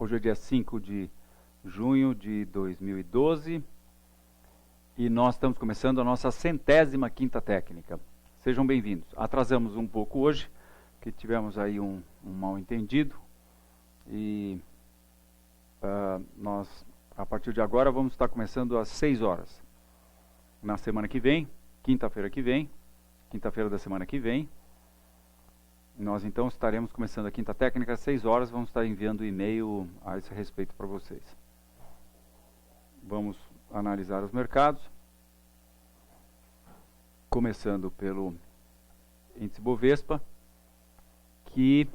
Hoje é dia 5 de junho de 2012 e nós estamos começando a nossa 105ª técnica. Sejam bem-vindos. Atrasamos um pouco hoje, porque tivemos aí um mal-entendido e nós, a partir de agora, vamos estar começando às 6 horas. Na semana que vem, quinta-feira da semana que vem, nós então estaremos começando a quinta técnica às 6 horas, vamos estar enviando e-mail a esse respeito para vocês. Vamos analisar os mercados, começando pelo índice Bovespa, que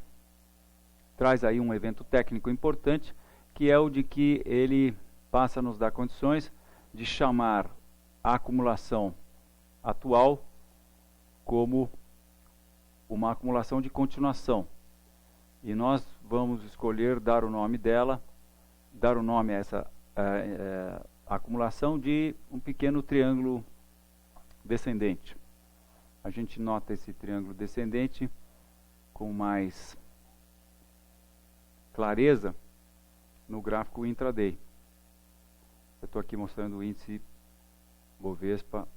traz aí um evento técnico importante, que é o de que ele passa a nos dar condições de chamar a acumulação atual como uma acumulação de continuação. E nós vamos escolher dar o nome dela, dar o nome a essa acumulação de um pequeno triângulo descendente. A gente nota esse triângulo descendente com mais clareza no gráfico intraday. Eu estou aqui mostrando o índice Bovespa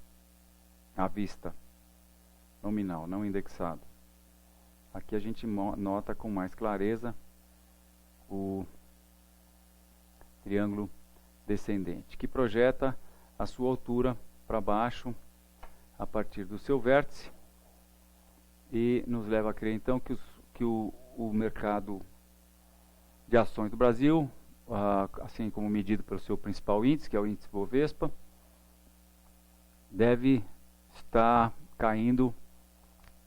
à vista, nominal, não indexado. Aqui a gente nota com mais clareza o triângulo descendente, que projeta a sua altura para baixo a partir do seu vértice e nos leva a crer então que o mercado de ações do Brasil, assim como medido pelo seu principal índice, que é o índice Bovespa, deve estar caindo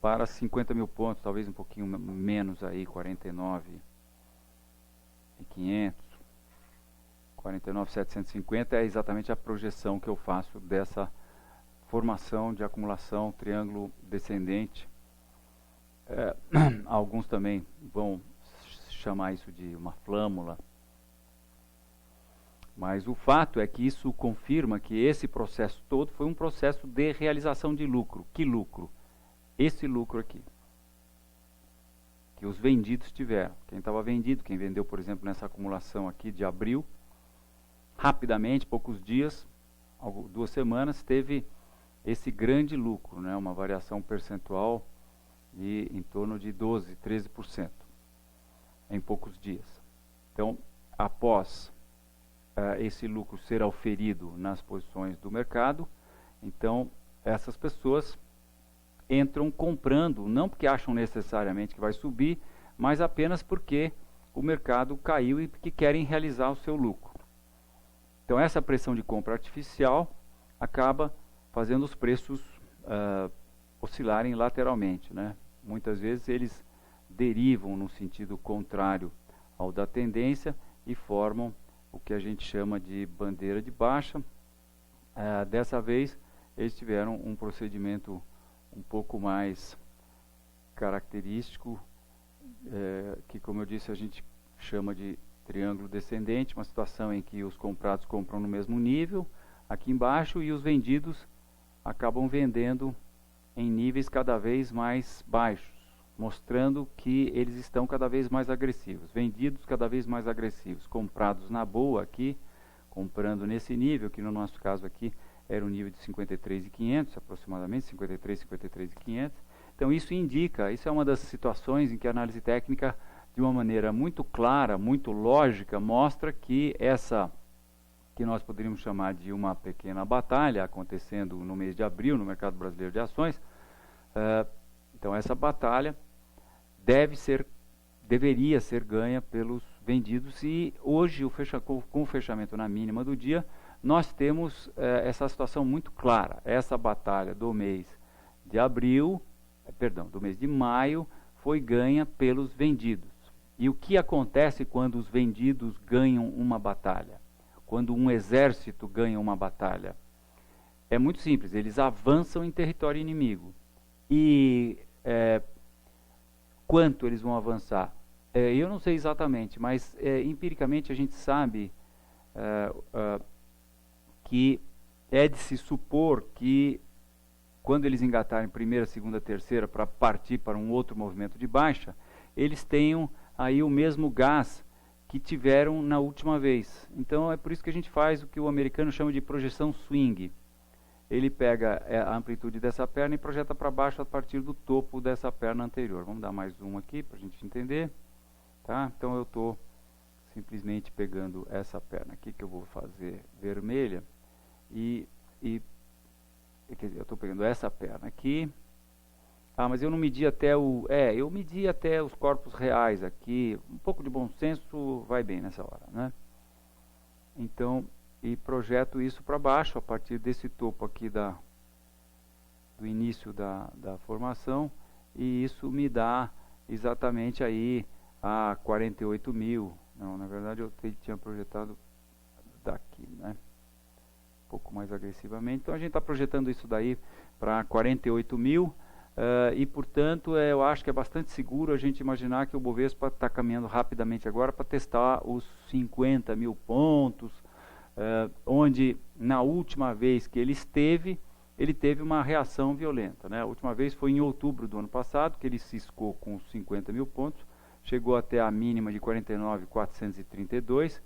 para 50 mil pontos, talvez um pouquinho menos aí, 49.500, 49.750 é exatamente a projeção que eu faço dessa formação de acumulação triângulo descendente. Alguns também vão chamar isso de uma flâmula, mas o fato é que isso confirma que esse processo todo foi um processo de realização de lucro. Que lucro? Esse lucro aqui, que os vendidos tiveram. Quem estava vendido, quem vendeu, por exemplo, nessa acumulação aqui de abril, rapidamente, poucos dias, 2 semanas, teve esse grande lucro, né, uma variação percentual de em torno de 12%, 13% em poucos dias. Então, após esse lucro ser auferido nas posições do mercado, então essas pessoas entram comprando, não porque acham necessariamente que vai subir, mas apenas porque o mercado caiu e porque querem realizar o seu lucro. Então essa pressão de compra artificial acaba fazendo os preços oscilarem lateralmente, né? Muitas vezes eles derivam no sentido contrário ao da tendência e formam o que a gente chama de bandeira de baixa. Dessa vez eles tiveram um procedimento um pouco mais característico, que, como eu disse, a gente chama de triângulo descendente, uma situação em que os comprados compram no mesmo nível, aqui embaixo, e os vendidos acabam vendendo em níveis cada vez mais baixos, mostrando que eles estão cada vez mais agressivos, vendidos cada vez mais agressivos, comprados na boa aqui, comprando nesse nível, que no nosso caso aqui era um nível de 53.500 aproximadamente, 53.500. Então isso indica, isso é uma das situações em que a análise técnica, de uma maneira muito clara, muito lógica, mostra que essa, que nós poderíamos chamar de uma pequena batalha acontecendo no mês de abril no mercado brasileiro de ações, então essa batalha deveria ser ganha pelos vendidos, e hoje com o fechamento na mínima do dia, nós temos essa situação muito clara. Essa batalha do mês de do mês de maio, foi ganha pelos vendidos. E o que acontece quando os vendidos ganham uma batalha? Quando um exército ganha uma batalha? É muito simples, eles avançam em território inimigo. E quanto eles vão avançar? Eu não sei exatamente, mas empiricamente a gente sabe que é de se supor que quando eles engatarem primeira, segunda, terceira para partir para um outro movimento de baixa, eles tenham aí o mesmo gás que tiveram na última vez. Então é por isso que a gente faz o que o americano chama de projeção swing. Ele pega a amplitude dessa perna e projeta para baixo a partir do topo dessa perna anterior. Vamos dar mais um aqui para a gente entender. Tá? Então eu estou simplesmente pegando essa perna aqui, que eu vou fazer vermelha, quer dizer, eu estou pegando essa perna aqui. Mas eu não medi até eu medi até os corpos reais aqui. Um pouco de bom senso vai bem nessa hora, né? Então, e projeto isso para baixo, a partir desse topo aqui do início da formação, e isso me dá exatamente aí a 48 mil. Não, na verdade eu tinha projetado daqui, né? Um pouco mais agressivamente. Então a gente está projetando isso daí para 48 mil. E portanto eu acho que é bastante seguro a gente imaginar que o Bovespa está caminhando rapidamente agora para testar os 50 mil pontos, onde na última vez que ele teve uma reação violenta, né? A última vez foi em outubro do ano passado, que ele ciscou com os 50 mil pontos, chegou até a mínima de 49.432,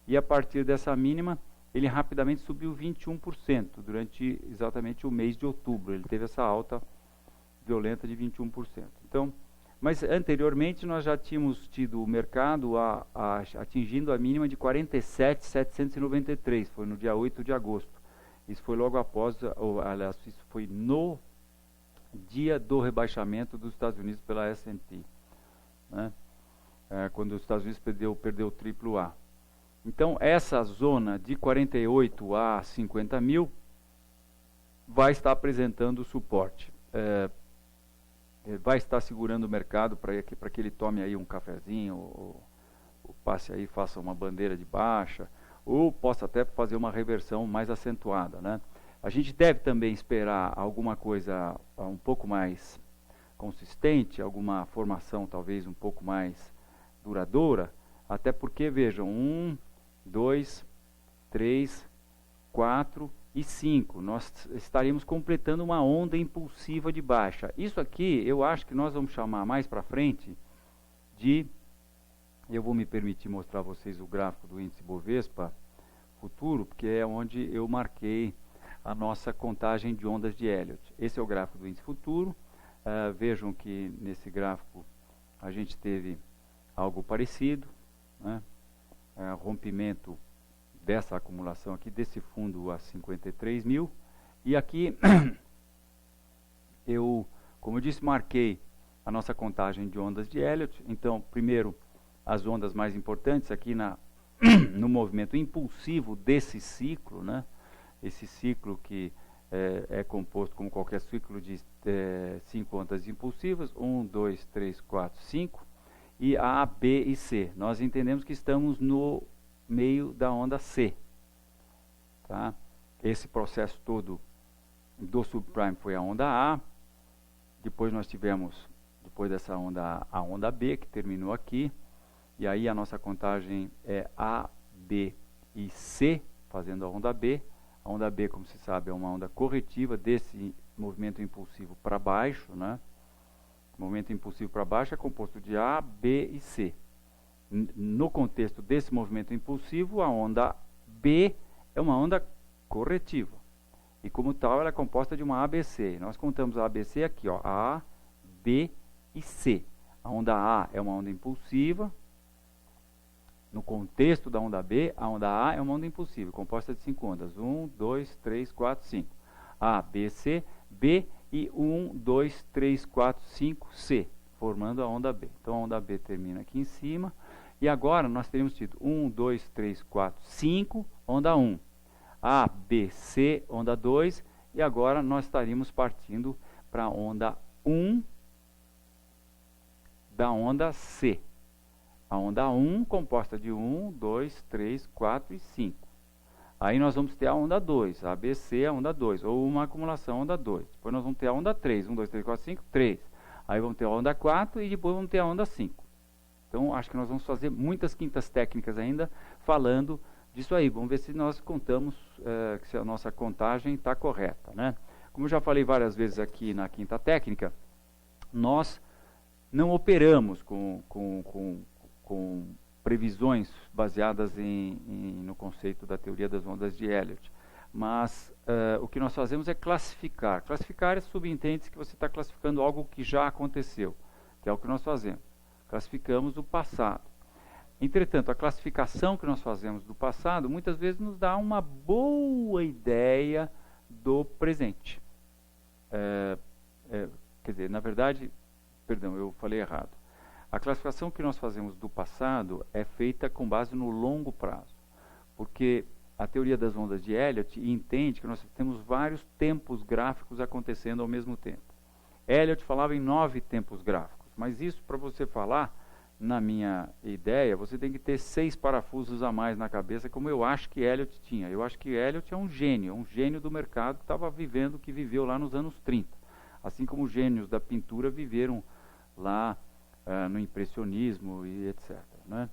e a partir dessa mínima ele rapidamente subiu 21% durante exatamente o mês de outubro. Ele teve essa alta violenta de 21%. Então, mas anteriormente nós já tínhamos tido o mercado atingindo a mínima de 47.793, foi no dia 8 de agosto. Isso foi logo após, aliás, isso foi no dia do rebaixamento dos Estados Unidos pela S&P, né? Quando os Estados Unidos perdeu o AAA. Então, essa zona de 48 a 50 mil vai estar apresentando suporte. Vai estar segurando o mercado para que ele tome aí um cafezinho, ou passe aí, faça uma bandeira de baixa, ou possa até fazer uma reversão mais acentuada, né? A gente deve também esperar alguma coisa um pouco mais consistente, alguma formação talvez um pouco mais duradoura, até porque, vejam, 1, 2, 3, 4 e 5, nós estaríamos completando uma onda impulsiva de baixa. Isso aqui, eu acho que nós vamos chamar mais para frente eu vou me permitir mostrar a vocês o gráfico do índice Bovespa futuro, porque é onde eu marquei a nossa contagem de ondas de Elliott. Esse é o gráfico do índice futuro. Vejam que nesse gráfico a gente teve algo parecido, né? Rompimento dessa acumulação aqui, desse fundo a 53 mil, e aqui como eu disse, marquei a nossa contagem de ondas de Elliott. Então, primeiro, as ondas mais importantes aqui no movimento impulsivo desse ciclo, né? Esse ciclo que é composto, como qualquer ciclo, de 5 ondas impulsivas, 1, 2, 3, 4, 5, e A, B e C. Nós entendemos que estamos no meio da onda C, tá? Esse processo todo do subprime foi a onda A, depois nós tivemos, depois dessa onda A onda B, que terminou aqui, e aí a nossa contagem é A, B e C, fazendo a onda B. A onda B, como se sabe, é uma onda corretiva desse movimento impulsivo para baixo, né? O movimento impulsivo para baixo é composto de A, B e C. No contexto desse movimento impulsivo, a onda B é uma onda corretiva. E como tal, ela é composta de uma ABC. Nós contamos a ABC aqui, ó, A, B e C. A onda A é uma onda impulsiva. No contexto da onda B, a onda A é uma onda impulsiva, composta de 5 ondas. 1, 2, 3, 4, 5. A, B, C, B e 1, 2, 3, 4, 5, C, formando a onda B. Então a onda B termina aqui em cima. E agora nós teríamos tido 1, 2, 3, 4, 5, onda 1. A, B, C, onda 2. E agora nós estaríamos partindo para a onda 1 da onda C. A onda 1 composta de 1, 2, 3, 4 e 5. Aí nós vamos ter a onda 2, a ABC, a onda 2, ou uma acumulação onda 2. Depois nós vamos ter a onda 3, 1, 2, 3, 4, 5, 3. Aí vamos ter a onda 4 e depois vamos ter a onda 5. Então acho que nós vamos fazer muitas quintas técnicas ainda falando disso aí. Vamos ver se nós contamos, se a nossa contagem está correta, né? Como eu já falei várias vezes aqui na quinta técnica, nós não operamos com previsões baseadas no conceito da teoria das ondas de Elliott. Mas o que nós fazemos é classificar. Classificar subentende que você está classificando algo que já aconteceu, que é o que nós fazemos. Classificamos o passado. Entretanto, a classificação que nós fazemos do passado muitas vezes nos dá uma boa ideia do presente. Quer dizer, na verdade, perdão, eu falei errado. A classificação que nós fazemos do passado é feita com base no longo prazo, porque a teoria das ondas de Elliott entende que nós temos vários tempos gráficos acontecendo ao mesmo tempo. Elliott falava em 9 tempos gráficos, mas isso, para você falar, na minha ideia, você tem que ter 6 parafusos a mais na cabeça, como eu acho que Elliott tinha. Eu acho que Elliott é um gênio do mercado que estava vivendo o que viveu lá nos anos 30. Assim como os gênios da pintura viveram lá no impressionismo e etc. Né?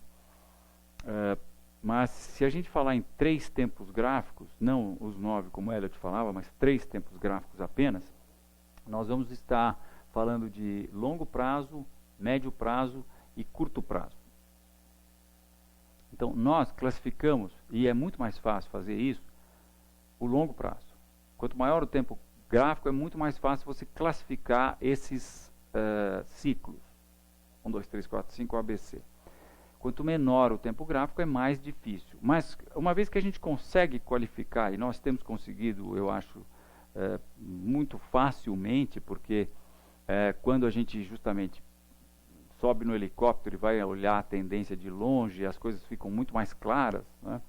Mas se a gente falar em 3 tempos gráficos, não os 9 como Elliott falava, mas 3 tempos gráficos apenas, nós vamos estar falando de longo prazo, médio prazo e curto prazo. Então, nós classificamos, e é muito mais fácil fazer isso, o longo prazo. Quanto maior o tempo gráfico, é muito mais fácil você classificar esses ciclos. 1, 2, 3, 4, 5, ABC. Quanto menor o tempo gráfico, é mais difícil. Mas, uma vez que a gente consegue qualificar, e nós temos conseguido, eu acho, muito facilmente, porque quando a gente justamente sobe no helicóptero e vai olhar a tendência de longe, as coisas ficam muito mais claras. Né?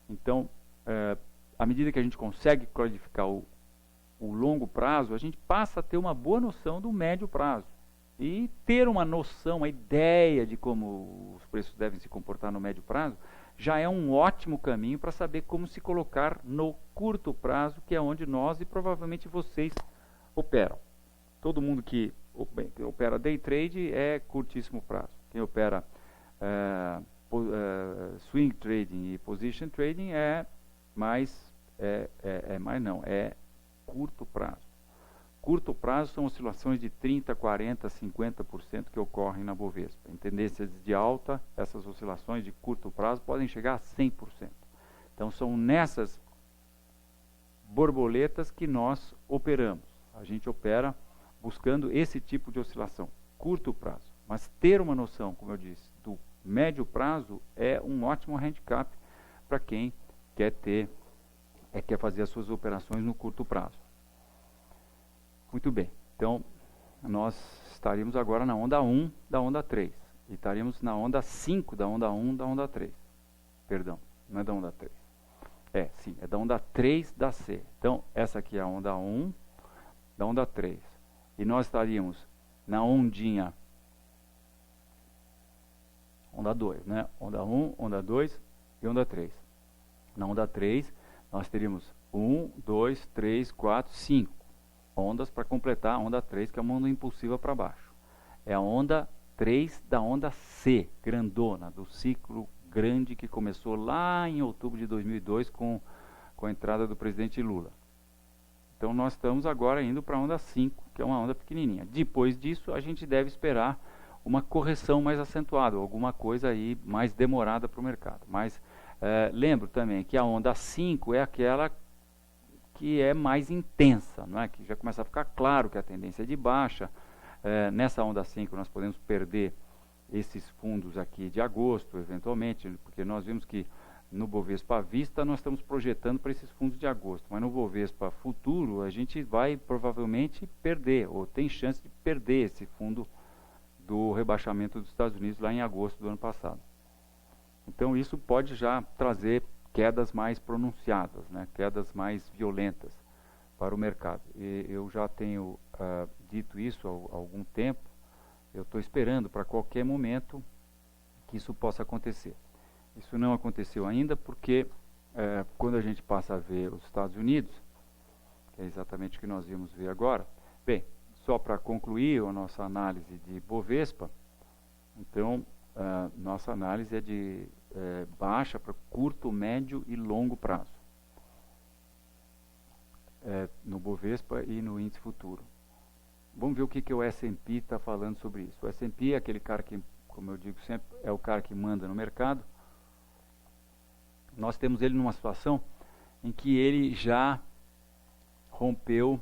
Então, à medida que a gente consegue qualificar o longo prazo, a gente passa a ter uma boa noção do médio prazo. E ter uma noção, uma ideia de como os preços devem se comportar no médio prazo, já é um ótimo caminho para saber como se colocar no curto prazo, que é onde nós e provavelmente vocês operam. Todo mundo que opera day trade é curtíssimo prazo. Quem opera swing trading e position trading é curto prazo. Curto prazo são oscilações de 30%, 40%, 50% que ocorrem na Bovespa. Em tendências de alta, essas oscilações de curto prazo podem chegar a 100%. Então são nessas borboletas que nós operamos. A gente opera buscando esse tipo de oscilação, curto prazo. Mas ter uma noção, como eu disse, do médio prazo é um ótimo handicap para quem quer fazer as suas operações no curto prazo. Muito bem, então nós estaríamos agora na onda 1 da onda 3 e estaríamos na onda 5 da onda 1 da onda 3. Perdão, não é da onda 3. Sim, é da onda 3 da C. Então, essa aqui é a onda 1 da onda 3. E nós estaríamos na ondinha onda 2, né? Onda 1, onda 2 e onda 3. Na onda 3, nós teríamos 1, 2, 3, 4, 5 ondas para completar a onda 3, que é uma onda impulsiva para baixo. É a onda 3 da onda C, grandona, do ciclo grande que começou lá em outubro de 2002 com a entrada do presidente Lula. Então nós estamos agora indo para a onda 5, que é uma onda pequenininha. Depois disso, a gente deve esperar uma correção mais acentuada, alguma coisa aí mais demorada para o mercado. Mas lembro também que a onda 5 é aquela que é mais intensa, não é? Que já começa a ficar claro que a tendência é de baixa. Nessa onda 5 nós podemos perder esses fundos aqui de agosto, eventualmente, porque nós vimos que no Bovespa à vista nós estamos projetando para esses fundos de agosto, mas no Bovespa futuro a gente vai provavelmente perder, ou tem chance de perder esse fundo do rebaixamento dos Estados Unidos lá em agosto do ano passado. Então isso pode já trazer quedas mais pronunciadas, né? Quedas mais violentas para o mercado. E eu já tenho dito isso há algum tempo. Eu estou esperando para qualquer momento que isso possa acontecer. Isso não aconteceu ainda porque quando a gente passa a ver os Estados Unidos, que é exatamente o que nós vimos ver agora, bem, só para concluir a nossa análise de Bovespa, então nossa análise é de baixa para curto, médio e longo prazo. No Bovespa e no índice futuro. Vamos ver o que o S&P está falando sobre isso. O S&P é aquele cara que como eu digo sempre, é o cara que manda no mercado. Nós temos ele numa situação em que ele já rompeu.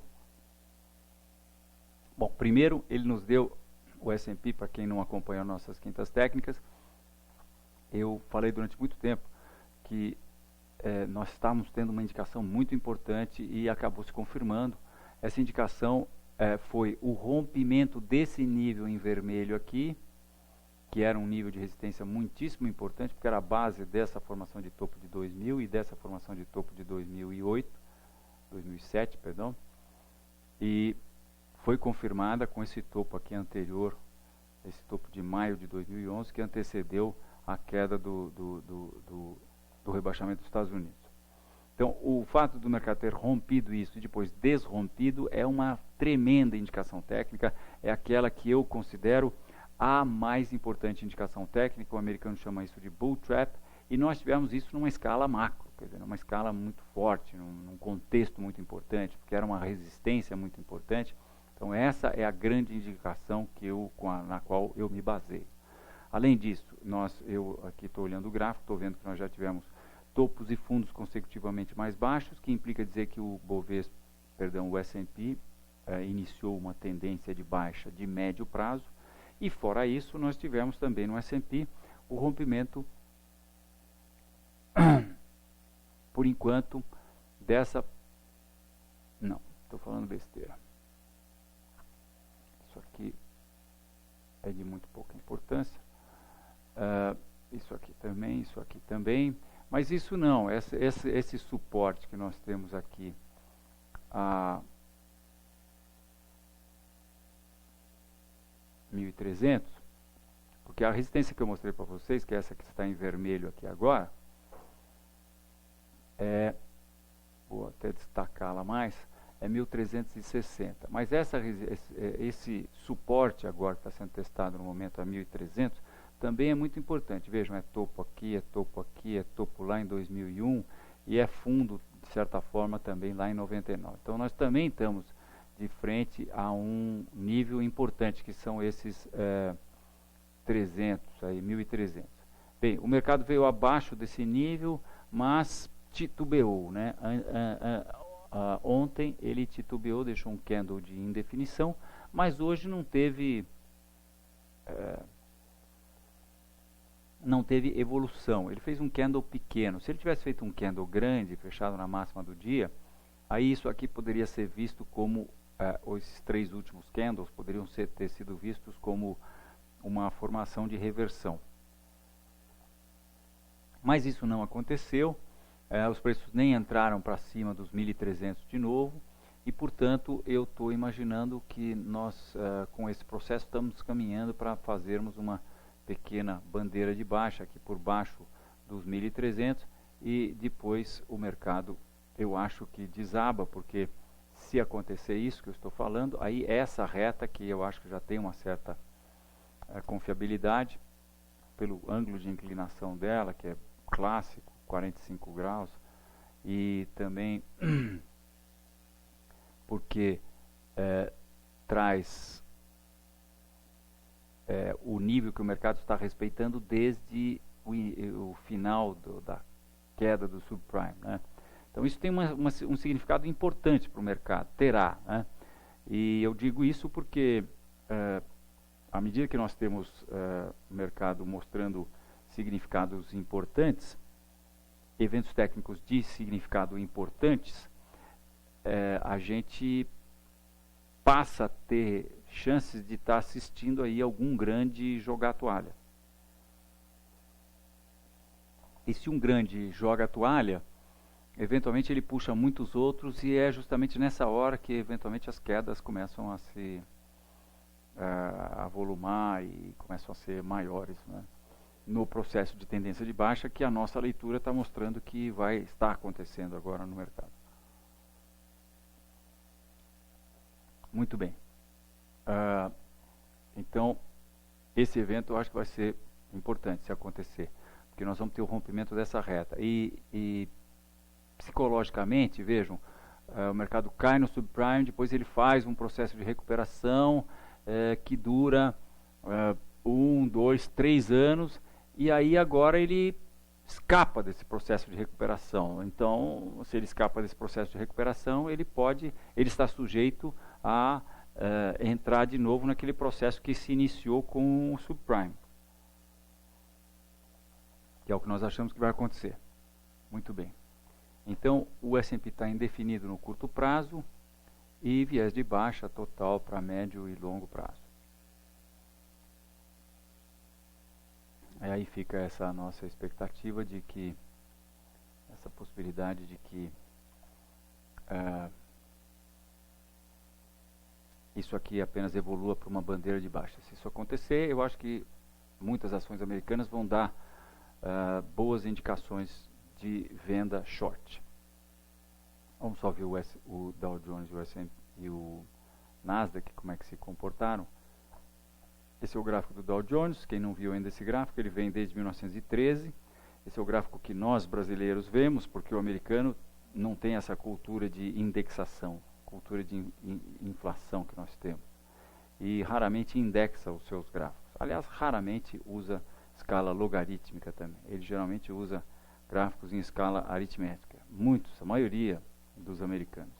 Bom, primeiro ele nos deu o S&P, para quem não acompanhou nossas quintas técnicas. Eu falei durante muito tempo que nós estávamos tendo uma indicação muito importante e acabou se confirmando. Essa indicação foi o rompimento desse nível em vermelho aqui, que era um nível de resistência muitíssimo importante, porque era a base dessa formação de topo de 2000 e dessa formação de topo de 2007, perdão, e foi confirmada com esse topo aqui anterior, esse topo de maio de 2011, que antecedeu a queda do rebaixamento dos Estados Unidos. Então, o fato do mercado ter rompido isso e depois desrompido é uma tremenda indicação técnica, é aquela que eu considero a mais importante indicação técnica. O americano chama isso de bull trap, e nós tivemos isso numa escala macro, quer dizer, numa escala muito forte, num contexto muito importante, porque era uma resistência muito importante. Então essa é a grande indicação na qual eu me baseio. Além disso, eu aqui estou olhando o gráfico, estou vendo que nós já tivemos topos e fundos consecutivamente mais baixos, que implica dizer que o S&P iniciou uma tendência de baixa de médio prazo. E fora isso, nós tivemos também no S&P o rompimento, por enquanto, dessa... Não, estou falando besteira. Isso aqui é de muito pouca importância. Isso aqui também. Mas isso não, esse suporte que nós temos aqui, a 1.300, porque a resistência que eu mostrei para vocês, que é essa que está em vermelho aqui agora, vou até destacá-la mais, é 1.360. Mas esse suporte agora que está sendo testado no momento a 1.300, também é muito importante. Vejam, é topo aqui, é topo aqui, é topo lá em 2001 e é fundo, de certa forma, também lá em 99. Então nós também estamos de frente a um nível importante, que são esses 300, aí, 1.300. Bem, o mercado veio abaixo desse nível, mas titubeou, né? Ontem ele titubeou, deixou um candle de indefinição, mas hoje não teve evolução. Ele fez um candle pequeno. Se ele tivesse feito um candle grande, fechado na máxima do dia, aí isso aqui poderia ser visto como, esses três últimos candles poderiam ter sido vistos como uma formação de reversão. Mas isso não aconteceu, os preços nem entraram para cima dos 1.300 de novo, e portanto eu estou imaginando que nós, com esse processo, estamos caminhando para fazermos uma pequena bandeira de baixa aqui por baixo dos 1.300, e depois o mercado, eu acho que desaba, porque se acontecer isso que eu estou falando, aí essa reta que eu acho que já tem uma certa confiabilidade, pelo ângulo de inclinação dela, que é clássico, 45 graus, e também porque traz o nível que o mercado está respeitando desde o final da queda do subprime, né? Então isso tem um significado importante para o mercado, terá, né? E eu digo isso porque à medida que nós temos o mercado mostrando significados importantes, eventos técnicos de significado importantes, a gente passa a ter chances de estar assistindo aí algum grande jogar a toalha. E se um grande joga a toalha, eventualmente ele puxa muitos outros, e é justamente nessa hora que eventualmente as quedas começam a se avolumar e começam a ser maiores, né? No processo de tendência de baixa, que a nossa leitura está mostrando que vai estar acontecendo agora no mercado. Muito bem. Então, esse evento eu acho que vai ser importante se acontecer, porque nós vamos ter o rompimento dessa reta. E psicologicamente, vejam, o mercado cai no subprime, depois ele faz um processo de recuperação que dura 1, 2, 3 anos, e aí agora ele escapa desse processo de recuperação. Então, se ele escapa desse processo de recuperação, ele está sujeito a entrar de novo naquele processo que se iniciou com o subprime, que é o que nós achamos que vai acontecer. Muito bem. Então, o S&P está indefinido no curto prazo e viés de baixa total para médio e longo prazo. E aí fica essa nossa expectativa de que, essa possibilidade de que isso aqui apenas evolua para uma bandeira de baixa. Se isso acontecer, eu acho que muitas ações americanas vão dar boas indicações de venda short. Vamos só ver o Dow Jones e o Nasdaq, como é que se comportaram. Esse é o gráfico do Dow Jones. Quem não viu ainda esse gráfico, ele vem desde 1913. Esse é o gráfico que nós brasileiros vemos, porque o americano não tem essa cultura de indexação, cultura de inflação que nós temos. E raramente indexa os seus gráficos. Aliás, raramente usa escala logarítmica também. Ele geralmente usa gráficos em escala aritmética. Muitos, a maioria dos americanos,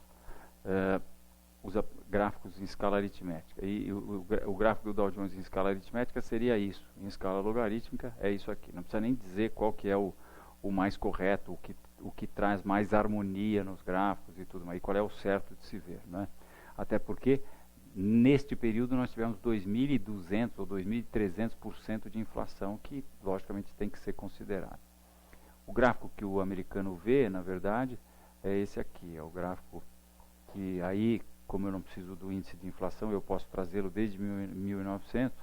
usa gráficos em escala aritmética. E o gráfico do Dow Jones em escala aritmética seria isso. Em escala logarítmica é isso aqui. Não precisa nem dizer qual que é o mais correto, o que traz mais harmonia nos gráficos e tudo mais. E qual é o certo de se ver, né? Até porque neste período nós tivemos 2.200 ou 2.300% de inflação, que logicamente tem que ser considerado. O gráfico que o americano vê, na verdade, é esse aqui. É o gráfico que aí, como eu não preciso do índice de inflação, eu posso trazê-lo desde 1900.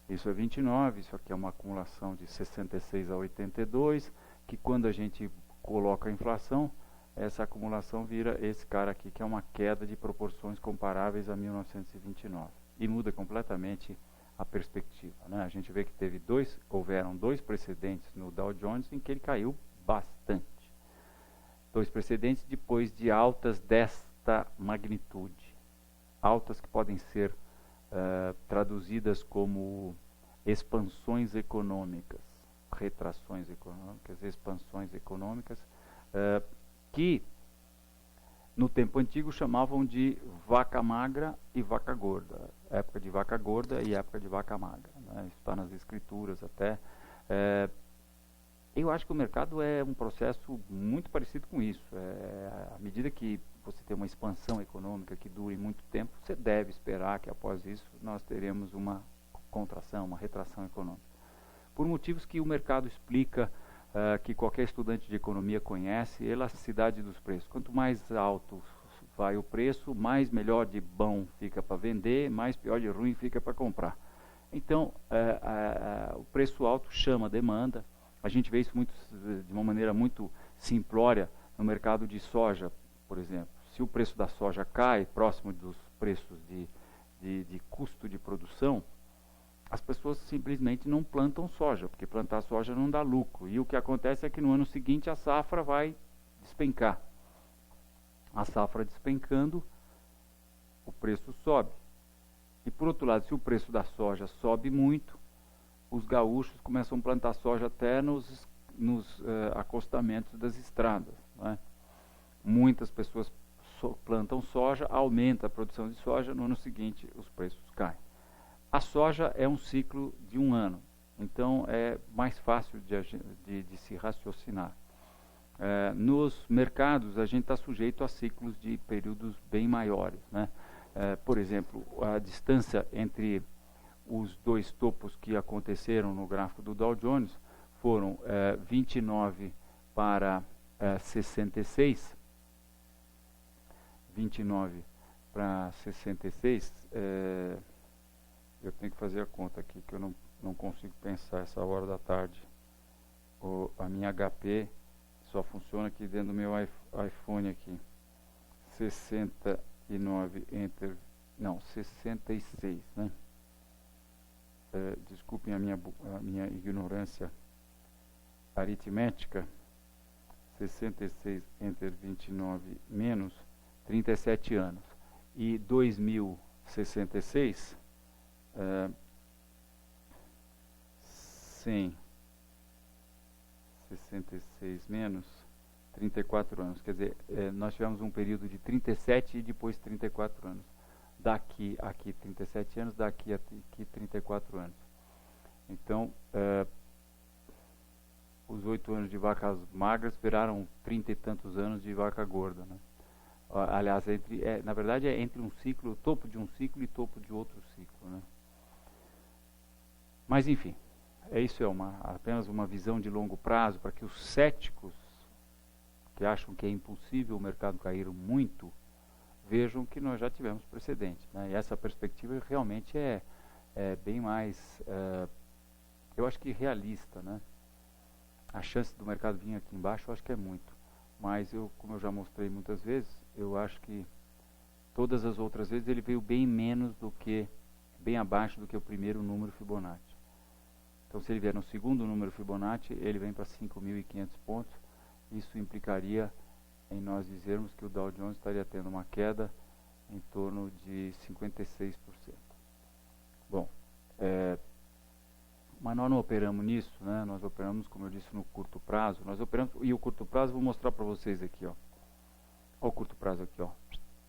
Isso é 29, isso aqui é uma acumulação de 66 a 82, que quando a gente coloca a inflação, essa acumulação vira esse cara aqui, que é uma queda de proporções comparáveis a 1929. E muda completamente a perspectiva, né? A gente vê que houveram dois precedentes no Dow Jones em que ele caiu bastante. Dois precedentes depois de altas desta magnitude. Altas que podem ser traduzidas como expansões econômicas, retrações econômicas, expansões econômicas, que no tempo antigo chamavam de vaca magra e vaca gorda. Época de vaca gorda e época de vaca magra, né? Isso está nas escrituras até. Eu acho que o mercado é um processo muito parecido com isso. À medida que você tem uma expansão econômica que dure muito tempo, você deve esperar que após isso nós teremos uma contração, uma retração econômica. Por motivos que o mercado explica, que qualquer estudante de economia conhece, elasticidade dos preços. Quanto mais alto vai o preço, mais melhor de bom fica para vender, mais pior de ruim fica para comprar. Então, o preço alto chama a demanda. A gente vê isso de uma maneira muito simplória no mercado de soja, por exemplo. Se o preço da soja cai próximo dos preços de custo de produção, as pessoas simplesmente não plantam soja, porque plantar soja não dá lucro. E o que acontece é que no ano seguinte a safra vai despencar. A safra despencando, o preço sobe. E por outro lado, se o preço da soja sobe muito, os gaúchos começam a plantar soja até nos acostamentos das estradas, né? Muitas pessoas plantam soja, aumenta a produção de soja, no ano seguinte os preços caem. A soja é um ciclo de um ano, então é mais fácil de se raciocinar. Nos mercados a gente está sujeito a ciclos de períodos bem maiores, né? Por exemplo, a distância entre os dois topos que aconteceram no gráfico do Dow Jones foram 29 para 66. 29 para 66. Eu tenho que fazer a conta aqui, que eu não consigo pensar essa hora da tarde. A minha HP só funciona aqui dentro do meu iPhone aqui. 69 entre... Não, 66, né? Desculpem a minha ignorância aritmética. 66 entre 29 menos 37 anos. E 2066... 100, 66 menos 34 anos. Quer dizer, nós tivemos um período de 37 e depois 34 anos. Daqui aqui 37 anos, daqui aqui 34 anos. Então, os 8 anos de vacas magras viraram 30 e tantos anos de vaca gorda, né? Aliás, na verdade é entre um ciclo, topo de um ciclo e topo de outro ciclo, né? Mas enfim, isso é apenas uma visão de longo prazo para que os céticos que acham que é impossível o mercado cair muito, vejam que nós já tivemos precedente, né? E essa perspectiva realmente é bem mais, eu acho que realista, né? A chance do mercado vir aqui embaixo eu acho que é muito, mas como eu já mostrei muitas vezes, eu acho que todas as outras vezes ele veio bem abaixo do que o primeiro número Fibonacci. Então se ele vier no segundo número Fibonacci, ele vem para 5.500 pontos. Isso implicaria em nós dizermos que o Dow Jones estaria tendo uma queda em torno de 56%. Bom, mas nós não operamos nisso, né? Nós operamos, como eu disse, no curto prazo. E o curto prazo, vou mostrar para vocês aqui, ó. Olha o curto prazo aqui, ó.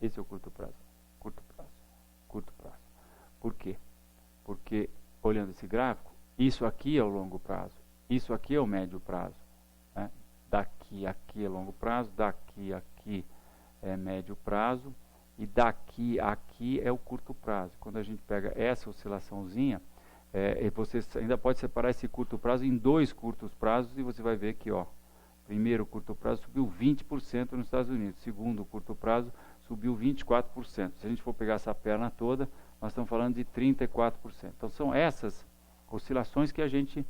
Esse é o curto prazo. Curto prazo. Curto prazo. Por quê? Porque, olhando esse gráfico, isso aqui é o longo prazo. Isso aqui é o médio prazo, né? Daqui aqui é longo prazo, daqui aqui é médio prazo e daqui aqui é o curto prazo. Quando a gente pega essa oscilaçãozinha, você ainda pode separar esse curto prazo em dois curtos prazos e você vai ver que, ó, primeiro curto prazo subiu 20% nos Estados Unidos, segundo curto prazo subiu 24%. Se a gente for pegar essa perna toda, nós estamos falando de 34%. Então são essas oscilações que a gente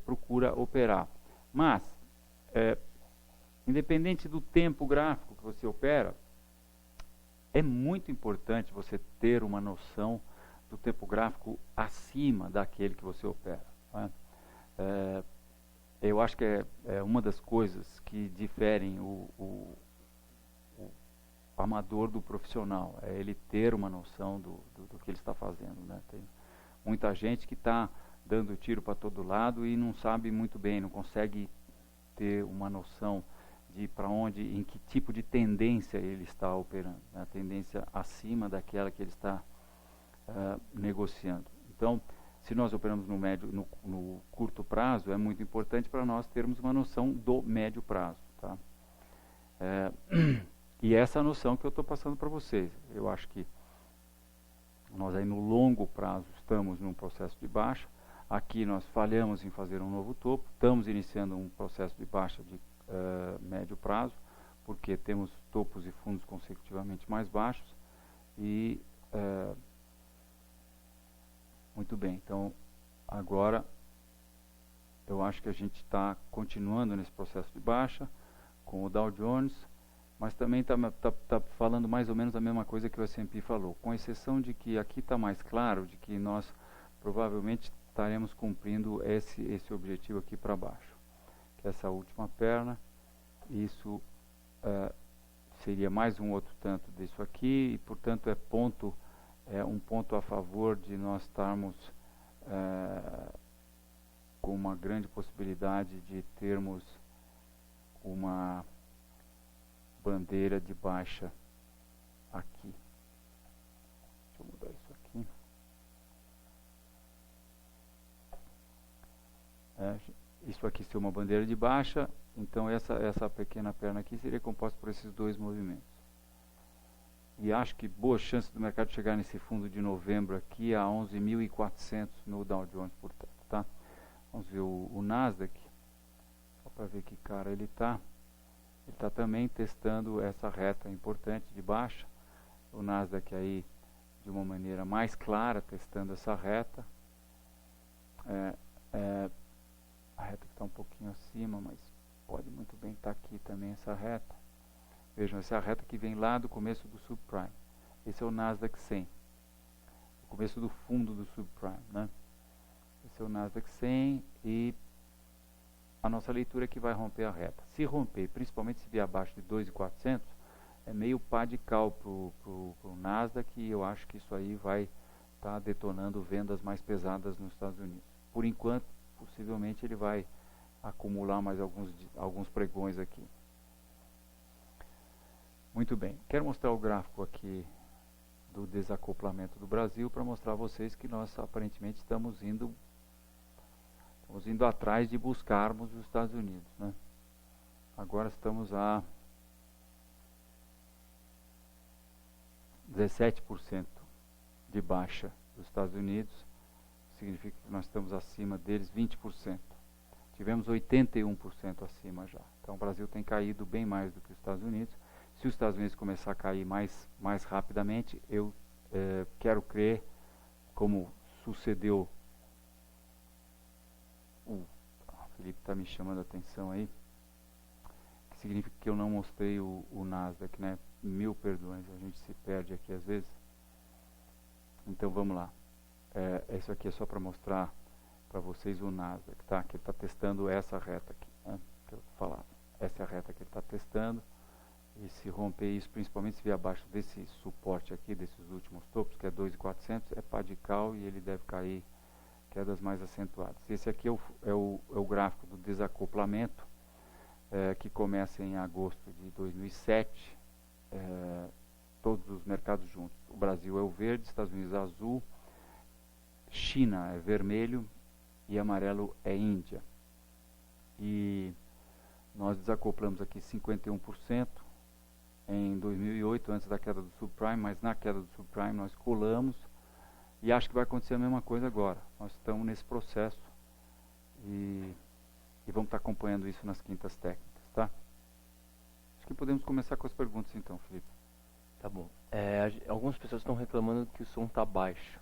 procura operar. Mas, independente do tempo gráfico que você opera, é muito importante você ter uma noção do tempo gráfico acima daquele que você opera, né? Eu acho que é uma das coisas que diferem o amador do profissional, é ele ter uma noção do que ele está fazendo, né? Tem muita gente que está dando tiro para todo lado e não sabe muito bem, não consegue ter uma noção de para onde, em que tipo de tendência ele está operando, né? A tendência acima daquela que ele está negociando. Então, se nós operamos no curto prazo, é muito importante para nós termos uma noção do médio prazo, tá? E essa noção que eu estou passando para vocês. Eu acho que nós aí no longo prazo estamos num processo de baixa. Aqui nós falhamos em fazer um novo topo. Estamos iniciando um processo de baixa de médio prazo, porque temos topos e fundos consecutivamente mais baixos. E muito bem, então agora eu acho que a gente está continuando nesse processo de baixa com o Dow Jones, mas também está falando mais ou menos a mesma coisa que o S&P falou, com exceção de que aqui está mais claro de que nós provavelmente estaremos cumprindo esse objetivo aqui para baixo, que é essa última perna. Isso seria mais um outro tanto disso aqui e, portanto, um ponto a favor de nós estarmos com uma grande possibilidade de termos uma bandeira de baixa aqui. Deixa eu mudar isso aqui. Isso aqui ser uma bandeira de baixa, então essa pequena perna aqui seria composta por esses dois movimentos. E acho que boa chance do mercado chegar nesse fundo de novembro aqui a 11.400 no Dow Jones, portanto, tá? Vamos ver o Nasdaq, só para ver que cara ele está. Ele está também testando essa reta importante de baixa. O Nasdaq aí de uma maneira mais clara, testando essa reta. A reta que está um pouquinho acima, mas pode muito bem estar aqui também essa reta. Vejam, essa é a reta que vem lá do começo do subprime. Esse é o Nasdaq 100. O começo do fundo do subprime, né? Esse é o Nasdaq 100 e a nossa leitura é que vai romper a reta. Se romper, principalmente se vier abaixo de 2.400, é meio pá de cal pro Nasdaq e eu acho que isso aí vai estar detonando vendas mais pesadas nos Estados Unidos. por enquanto, possivelmente ele vai acumular mais alguns pregões aqui. Muito bem, quero mostrar o gráfico aqui do desacoplamento do Brasil para mostrar a vocês que nós aparentemente estamos indo atrás de buscarmos os Estados Unidos, né? Agora estamos a 17% de baixa dos Estados Unidos, significa que nós estamos acima deles 20%. Tivemos 81% acima já. Então o Brasil tem caído bem mais do que os Estados Unidos. Se os Estados Unidos começar a cair mais rapidamente, eu quero crer, como sucedeu. O Felipe está me chamando a atenção aí, que significa que eu não mostrei o Nasdaq, né? Mil perdões, a gente se perde aqui às vezes. Então vamos lá. Isso aqui é só para mostrar para vocês o Nasdaq, tá? Que ele está testando essa reta aqui, né? Que eu falava. Essa é a reta que ele está testando. E se romper isso, principalmente se vier abaixo desse suporte aqui, desses últimos topos, que é 2.400, é pá de cal e ele deve cair quedas mais acentuadas. Esse aqui é o gráfico do desacoplamento, que começa em agosto de 2007, todos os mercados juntos. O Brasil é o verde, Estados Unidos é azul, China é vermelho e amarelo é Índia. E nós desacoplamos aqui 51% em 2008, antes da queda do subprime, mas na queda do subprime nós colamos e acho que vai acontecer a mesma coisa agora. Nós estamos nesse processo e vamos estar acompanhando isso nas quintas técnicas, tá? Acho que podemos começar com as perguntas então, Felipe. Tá bom. Algumas pessoas estão reclamando que o som está baixo.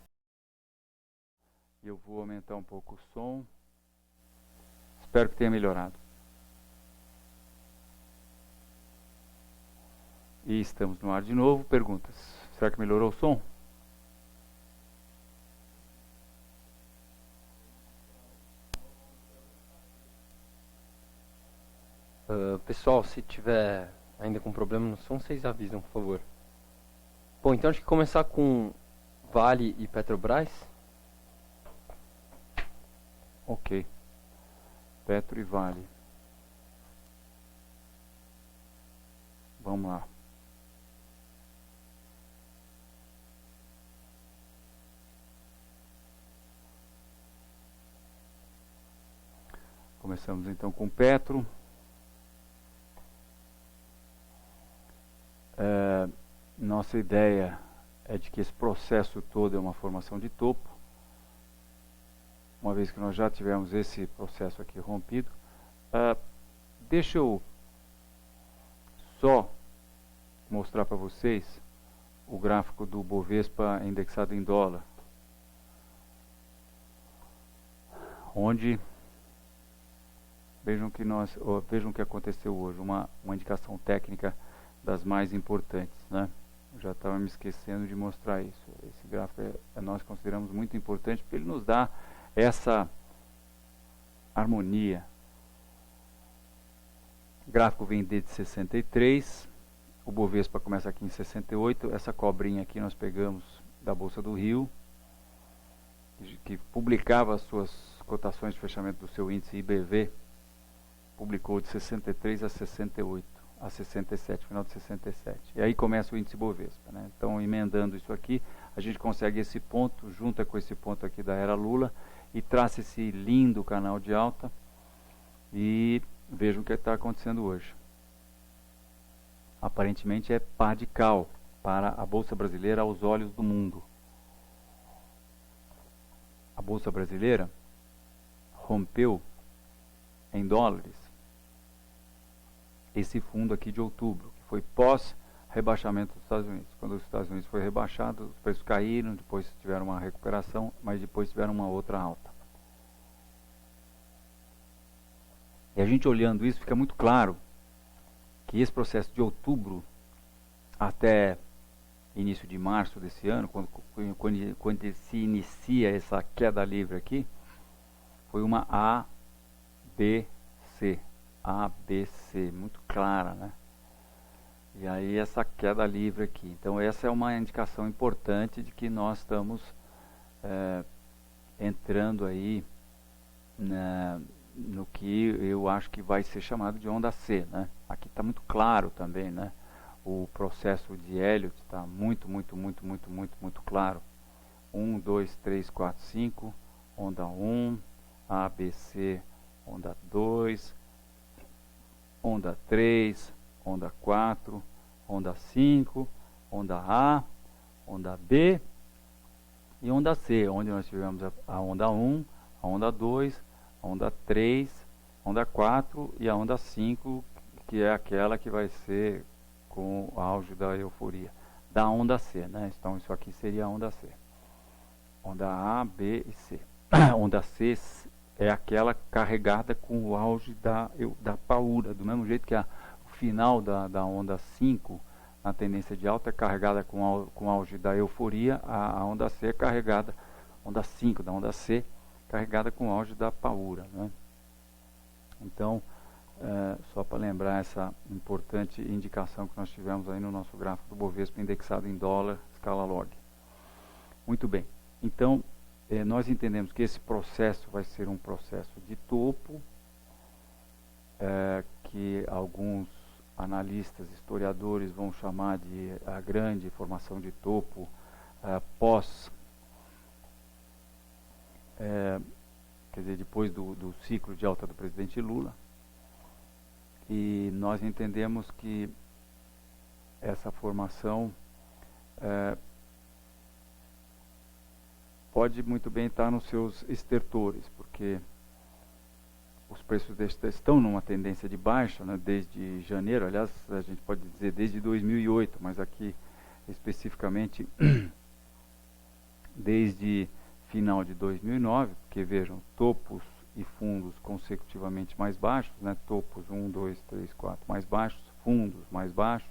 Eu vou aumentar um pouco o som. Espero que tenha melhorado. E estamos no ar de novo. Perguntas. Será que melhorou o som? Pessoal, se tiver ainda com problema no som, vocês avisam, por favor. Bom, então acho que começar com Vale e Petrobras. Ok. Petro e Vale. Vamos lá. Começamos então com Petro. Nossa ideia é de que esse processo todo é uma formação de topo. Uma vez que nós já tivemos esse processo aqui rompido. Deixa eu só mostrar para vocês o gráfico do Bovespa indexado em dólar, onde vejam o que aconteceu hoje, uma indicação técnica das mais importantes, né? Eu já estava me esquecendo de mostrar isso. Esse gráfico nós consideramos muito importante porque ele nos dá essa harmonia. O gráfico vem desde 63, o Bovespa começa aqui em 68, essa cobrinha aqui nós pegamos da Bolsa do Rio, que publicava as suas cotações de fechamento do seu índice IBV, publicou de 63 a 68, a 67, final de 67. E aí começa o índice Bovespa, né? Então, emendando isso aqui, a gente consegue esse ponto, junta com esse ponto aqui da era Lula, e traça esse lindo canal de alta, e vejam o que está acontecendo hoje. Aparentemente é pá de cal para a Bolsa Brasileira aos olhos do mundo. A Bolsa Brasileira rompeu em dólares esse fundo aqui de outubro, que foi pós-rebaixamento dos Estados Unidos. Quando os Estados Unidos foi rebaixado, os preços caíram, depois tiveram uma recuperação, mas depois tiveram uma outra alta. E a gente olhando isso, fica muito claro que esse processo de outubro até início de março desse ano, quando se inicia essa queda livre aqui, foi uma ABC, muito clara, né? E aí essa queda livre aqui. Então essa é uma indicação importante de que nós estamos entrando aí no que eu acho que vai ser chamado de onda C, né? Aqui está muito claro também, né? O processo de Elliott está muito claro. 1, 2, 3, 4, 5, onda 1, A, B, C, onda 2, onda 3, onda 4, onda 5, onda A, onda B e onda C, onde nós tivemos a onda 1, a onda 2, a onda 3, a onda 4 e a onda 5, que é aquela que vai ser com o auge da euforia da onda C, né? Então isso aqui seria a onda C. Onda A, B e C. A onda C é aquela carregada com o auge da paura, do mesmo jeito que o final da onda 5, na tendência de alta, é carregada com o auge da euforia, a onda C é carregada, onda 5 da onda C, carregada com o auge da paura, né? Então, só para lembrar essa importante indicação que nós tivemos aí no nosso gráfico do Bovespa indexado em dólar, escala log. Muito bem. Então, nós entendemos que esse processo vai ser um processo de topo, que alguns analistas, historiadores vão chamar de a grande formação de topo pós, quer dizer, depois do ciclo de alta do presidente Lula. E nós entendemos que essa formação pode muito bem estar nos seus estertores, porque os preços estão numa tendência de baixa, né, desde janeiro, aliás, a gente pode dizer desde 2008, mas aqui especificamente desde final de 2009, porque vejam, topos e fundos consecutivamente mais baixos, né, topos 1, 2, 3, 4 mais baixos, fundos mais baixos,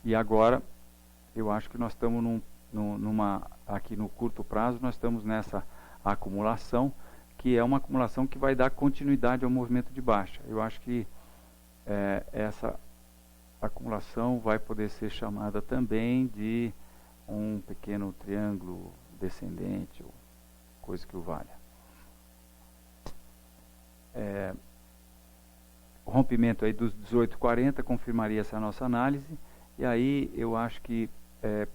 e agora eu acho que nós estamos aqui no curto prazo, nós estamos nessa acumulação, que é uma acumulação que vai dar continuidade ao movimento de baixa. Eu acho que essa acumulação vai poder ser chamada também de um pequeno triângulo descendente, ou coisa que o valha. O rompimento aí dos 18,40 confirmaria essa nossa análise, e aí eu acho que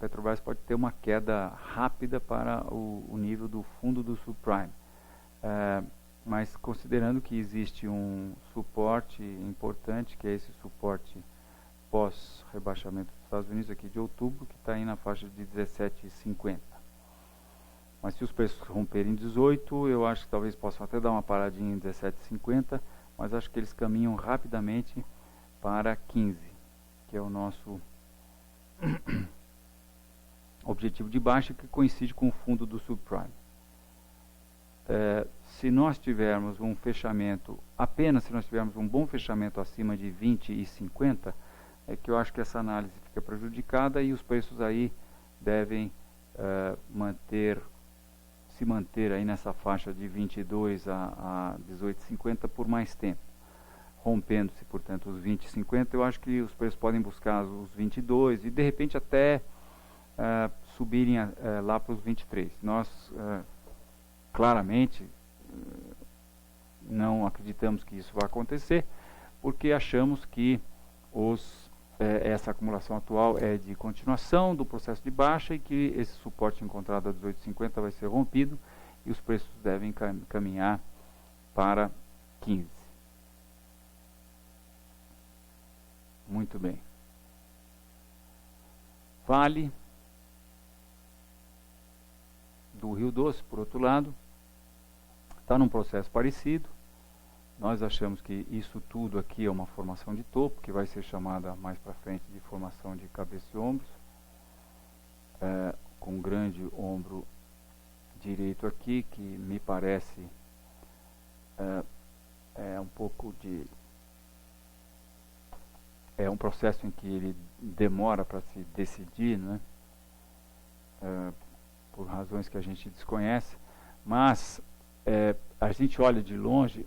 Petrobras pode ter uma queda rápida para o nível do fundo do subprime. Mas considerando que existe um suporte importante, que é esse suporte pós-rebaixamento dos Estados Unidos aqui de outubro, que está aí na faixa de 17,50. Mas se os preços romperem 18, eu acho que talvez possam até dar uma paradinha em 17,50, mas acho que eles caminham rapidamente para 15, que é o nosso objetivo de baixa, que coincide com o fundo do subprime. Se nós tivermos um fechamento, apenas se nós tivermos um bom fechamento acima de 20,50, é que eu acho que essa análise fica prejudicada e os preços aí devem se manter aí nessa faixa de 22 a 18,50 por mais tempo. Rompendo-se, portanto, os 20,50, eu acho que os preços podem buscar os 22 e de repente até subirem lá para os 23. Nós claramente não acreditamos que isso vai acontecer, porque achamos que essa acumulação atual é de continuação do processo de baixa e que esse suporte encontrado a 18,50 vai ser rompido e os preços devem caminhar para 15. Muito bem. Vale do Rio Doce, por outro lado, está num processo parecido. Nós achamos que isso tudo aqui é uma formação de topo, que vai ser chamada mais para frente de formação de cabeça e ombros, com um grande ombro direito aqui, que me parece um pouco de... É um processo em que ele demora para se decidir, né? Por razões que a gente desconhece, mas a gente olha de longe,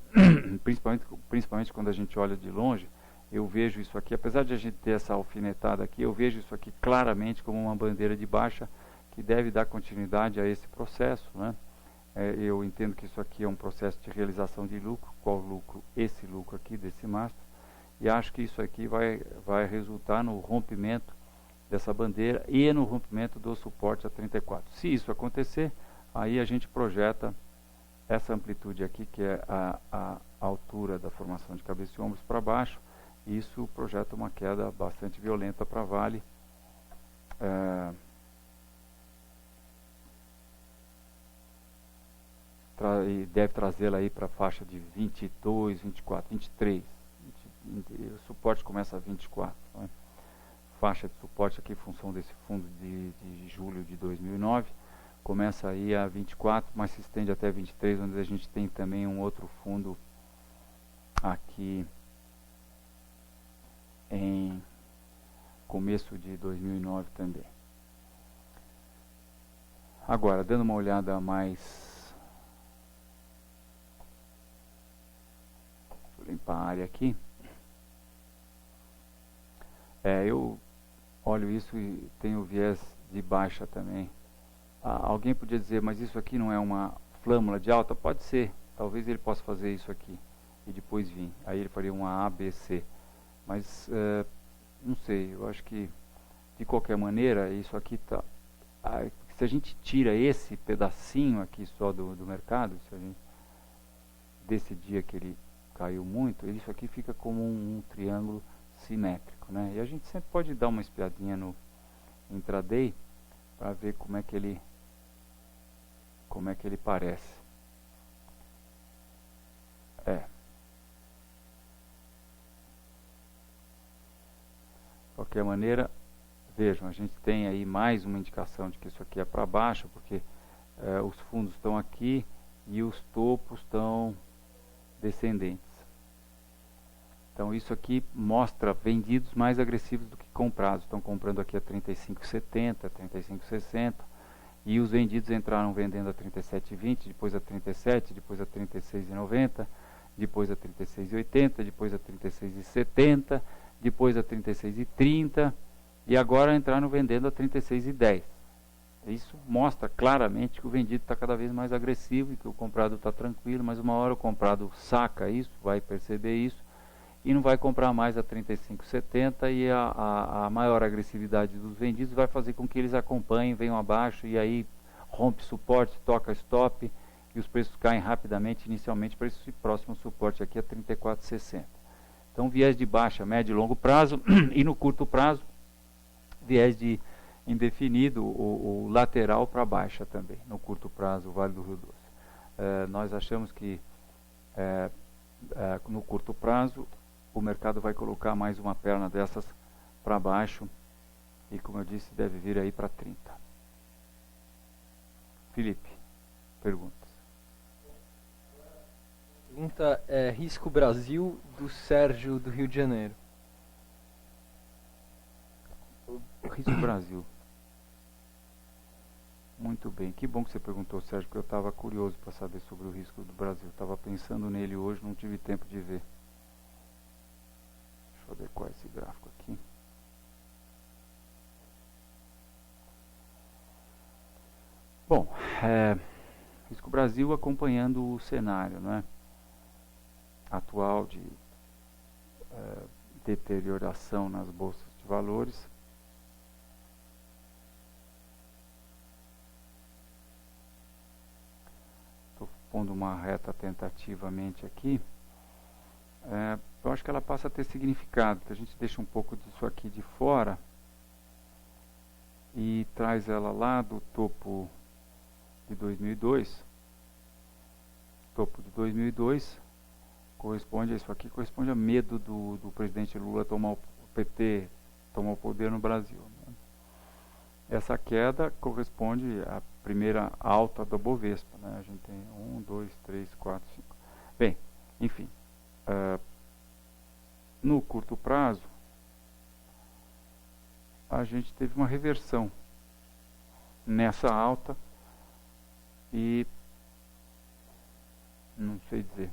principalmente quando a gente olha de longe, eu vejo isso aqui, apesar de a gente ter essa alfinetada aqui, eu vejo isso aqui claramente como uma bandeira de baixa que deve dar continuidade a esse processo, né? eu entendo que isso aqui é um processo de realização de lucro. Qual lucro? Esse lucro aqui desse mastro. E acho que isso aqui vai resultar no rompimento dessa bandeira e no rompimento do suporte a 34. Se isso acontecer, aí a gente projeta essa amplitude aqui, que é a altura da formação de cabeça e ombros para baixo. Isso projeta uma queda bastante violenta para Vale. E deve trazê-la aí para a faixa de 22, 24, 23. O suporte começa a 24. Né? Faixa de suporte aqui em função desse fundo de julho de 2009. Começa aí a 24, mas se estende até 23, onde a gente tem também um outro fundo aqui em começo de 2009 também. Agora, dando uma olhada mais... Vou limpar a área aqui. Eu olho isso e tenho viés de baixa também. Alguém podia dizer, mas isso aqui não é uma flâmula de alta? Pode ser. Talvez ele possa fazer isso aqui e depois vir. Aí ele faria uma ABC. Mas, não sei, eu acho que, de qualquer maneira, isso aqui está... Se a gente tira esse pedacinho aqui só do mercado, se a gente, desse dia que ele caiu muito, isso aqui fica como um triângulo simétrico, né? E a gente sempre pode dar uma espiadinha no intraday para ver como é que ele parece. De qualquer maneira, vejam, a gente tem aí mais uma indicação de que isso aqui é para baixo, porque os fundos estão aqui e os topos estão descendentes. Então isso aqui mostra vendidos mais agressivos do que comprados. Estão comprando aqui a 35,70, 35,60 e os vendidos entraram vendendo a 37,20, depois a 37, depois a 36,90, depois a 36,80, depois a 36,70, depois a 36,30 e agora entraram vendendo a 36,10. Isso mostra claramente que o vendido está cada vez mais agressivo e que o comprado está tranquilo, mas uma hora o comprado saca isso, vai perceber isso e não vai comprar mais a 35,70 e a maior agressividade dos vendidos vai fazer com que eles acompanhem, venham abaixo e aí rompe suporte, toca stop e os preços caem rapidamente inicialmente para esse próximo suporte aqui a 34,60. Então viés de baixa, médio e longo prazo e no curto prazo viés de indefinido, o lateral para baixa também, no curto prazo, o Vale do Rio Doce. Nós achamos que no curto prazo o mercado vai colocar mais uma perna dessas para baixo e, como eu disse, deve vir aí para 30. Felipe, perguntas. Pergunta é Risco Brasil, do Sérgio, do Rio de Janeiro. Risco Brasil. Muito bem, que bom que você perguntou, Sérgio, porque eu estava curioso para saber sobre o risco do Brasil. Estava pensando nele hoje, não tive tempo de ver. Deixa eu adequar esse gráfico aqui. Bom, Risco Brasil acompanhando o cenário, né, atual de deterioração nas bolsas de valores. Estou pondo uma reta tentativamente aqui. Eu acho que ela passa a ter significado, que a gente deixa um pouco disso aqui de fora e traz ela lá do topo de 2002. Topo de 2002 corresponde a isso aqui, corresponde a medo do presidente Lula tomar o PT, tomar o poder no Brasil. Né? Essa queda corresponde à primeira alta do Bovespa. Né? A gente tem 1, 2, 3, 4, 5. Bem, enfim. No curto prazo, a gente teve uma reversão nessa alta e não sei dizer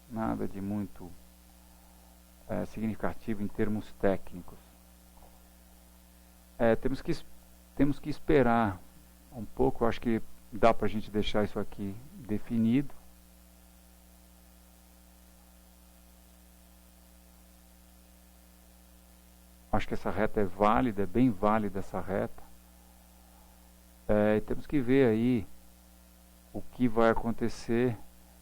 nada de muito significativo em termos técnicos. Temos que esperar um pouco, acho que dá para a gente deixar isso aqui definido. Acho que essa reta é válida, é bem válida essa reta. Temos que ver aí o que vai acontecer.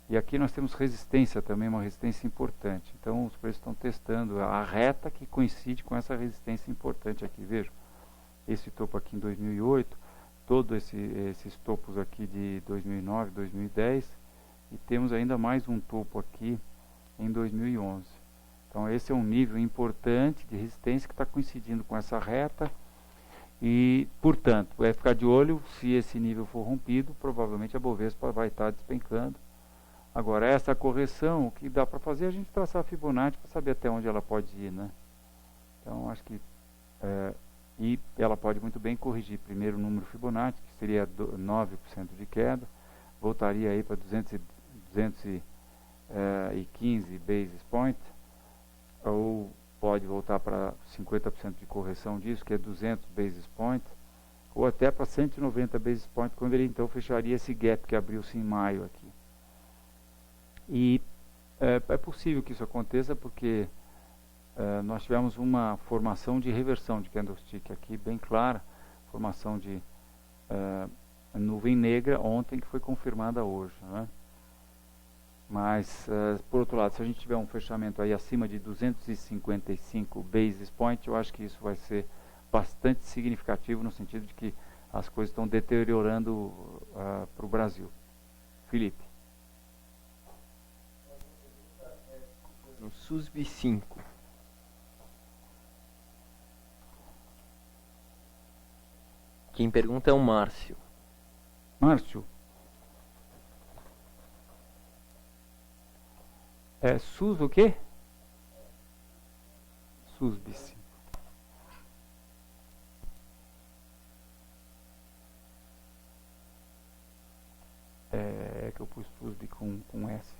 E aqui nós temos resistência também, uma resistência importante. Então os preços estão testando a reta que coincide com essa resistência importante aqui. Vejam, esse topo aqui em 2008, todos esses topos aqui de 2009, 2010, e temos ainda mais um topo aqui em 2011. Então esse é um nível importante de resistência que está coincidindo com essa reta. E, portanto, vai ficar de olho, se esse nível for rompido, provavelmente a Bovespa vai estar despencando. Agora, essa correção, o que dá para fazer é a gente traçar a Fibonacci para saber até onde ela pode ir, né? Então, acho que... e ela pode muito bem corrigir primeiro o número Fibonacci, que seria 9% de queda, voltaria aí para 215 basis points, ou pode voltar para 50% de correção disso, que é 200 basis points, ou até para 190 basis points, quando ele então fecharia esse gap que abriu-se em maio aqui. E é possível que isso aconteça porque nós tivemos uma formação de reversão de candlestick aqui bem clara, formação de nuvem negra ontem, que foi confirmada hoje, né? Mas, por outro lado, se a gente tiver um fechamento aí acima de 255 basis points, eu acho que isso vai ser bastante significativo no sentido de que as coisas estão deteriorando para o Brasil. Felipe. No SUSB 5. Quem pergunta é o Márcio. Márcio. SUS o quê? SUSB 5. É que eu pus SUSB com S.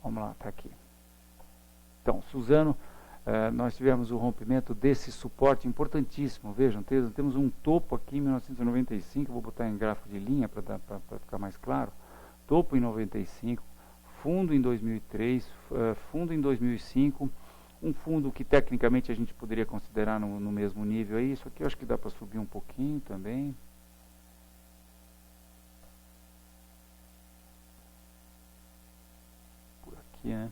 Vamos lá, tá aqui. Então, Suzano, nós tivemos o rompimento desse suporte importantíssimo. Vejam, temos um topo aqui em 1995, vou botar em gráfico de linha para ficar mais claro. Topo em 95, fundo em 2003, fundo em 2005, um fundo que tecnicamente a gente poderia considerar no mesmo nível aí. Isso aqui eu acho que dá para subir um pouquinho também. Por aqui, né?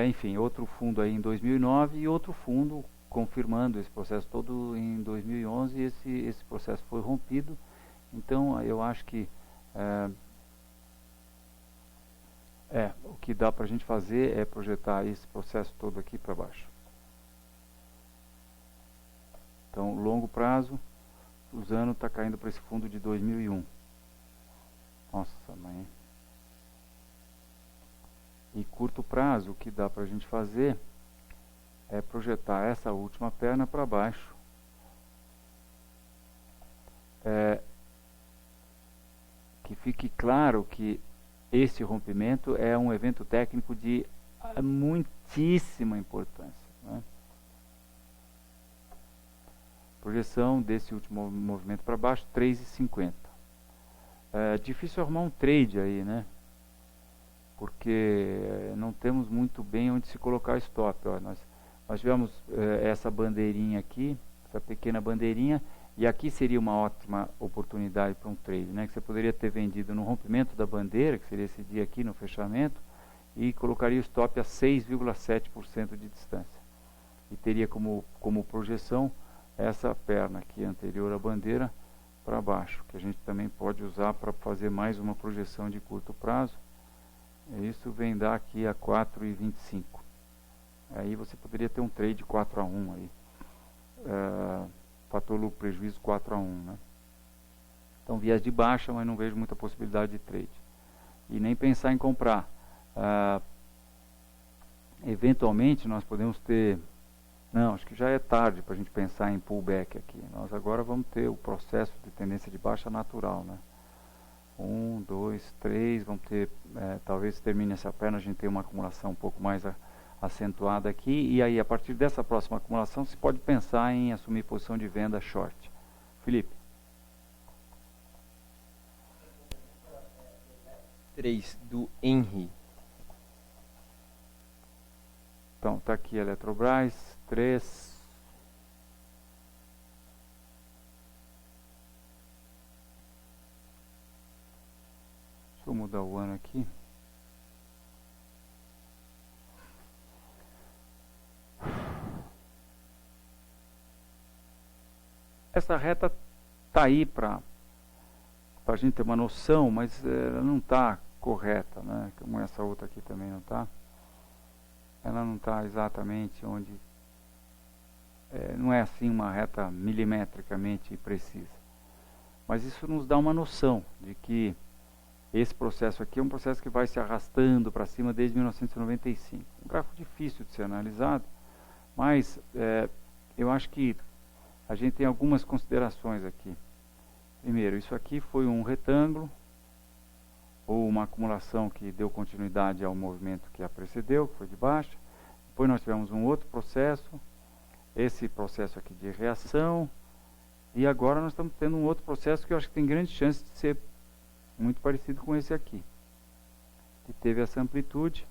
Enfim, outro fundo aí em 2009 e outro fundo confirmando esse processo todo em 2011. Esse processo foi rompido. Então, eu acho que o que dá para a gente fazer é projetar esse processo todo aqui para baixo. Então, longo prazo, Suzano está caindo para esse fundo de 2001. Nossa, mãe. E curto prazo, o que dá para a gente fazer é projetar essa última perna para baixo. Que fique claro que esse rompimento é um evento técnico de muitíssima importância, né? Projeção desse último movimento para baixo, 3,50. Difícil arrumar um trade aí, né? Porque não temos muito bem onde se colocar stop. Ó, nós tivemos essa bandeirinha aqui, essa pequena bandeirinha, e aqui seria uma ótima oportunidade para um trade, né? Que você poderia ter vendido no rompimento da bandeira, que seria esse dia aqui no fechamento, e colocaria o stop a 6,7% de distância. E teria como projeção essa perna aqui anterior à bandeira para baixo, que a gente também pode usar para fazer mais uma projeção de curto prazo. Isso vem dar aqui a 4,25. Aí você poderia ter um trade 4-1 aí. Fator lucro prejuízo 4-1, né? Então viés de baixa, mas não vejo muita possibilidade de trade. E nem pensar em comprar. Eventualmente nós podemos ter... Não, acho que já é tarde para a gente pensar em pullback aqui. Nós agora vamos ter o processo de tendência de baixa natural, né? 1, 2, 3, vamos ter, talvez termine essa perna, a gente tem uma acumulação um pouco mais acentuada aqui, e aí a partir dessa próxima acumulação se pode pensar em assumir posição de venda short. Felipe. 3 do Henry. Então, está aqui a Eletrobras, 3. Deixa eu mudar o ano aqui. Essa reta está aí para a gente ter uma noção, mas ela não está correta, né? Como essa outra aqui também não está. Ela não está exatamente onde... não é assim uma reta milimetricamente precisa. Mas isso nos dá uma noção de que esse processo aqui é um processo que vai se arrastando para cima desde 1995. Um gráfico difícil de ser analisado, mas eu acho que a gente tem algumas considerações aqui. Primeiro, isso aqui foi um retângulo, ou uma acumulação que deu continuidade ao movimento que a precedeu, que foi de baixa. Depois nós tivemos um outro processo, esse processo aqui de reação, e agora nós estamos tendo um outro processo que eu acho que tem grande chance de ser muito parecido com esse aqui, que teve essa amplitude,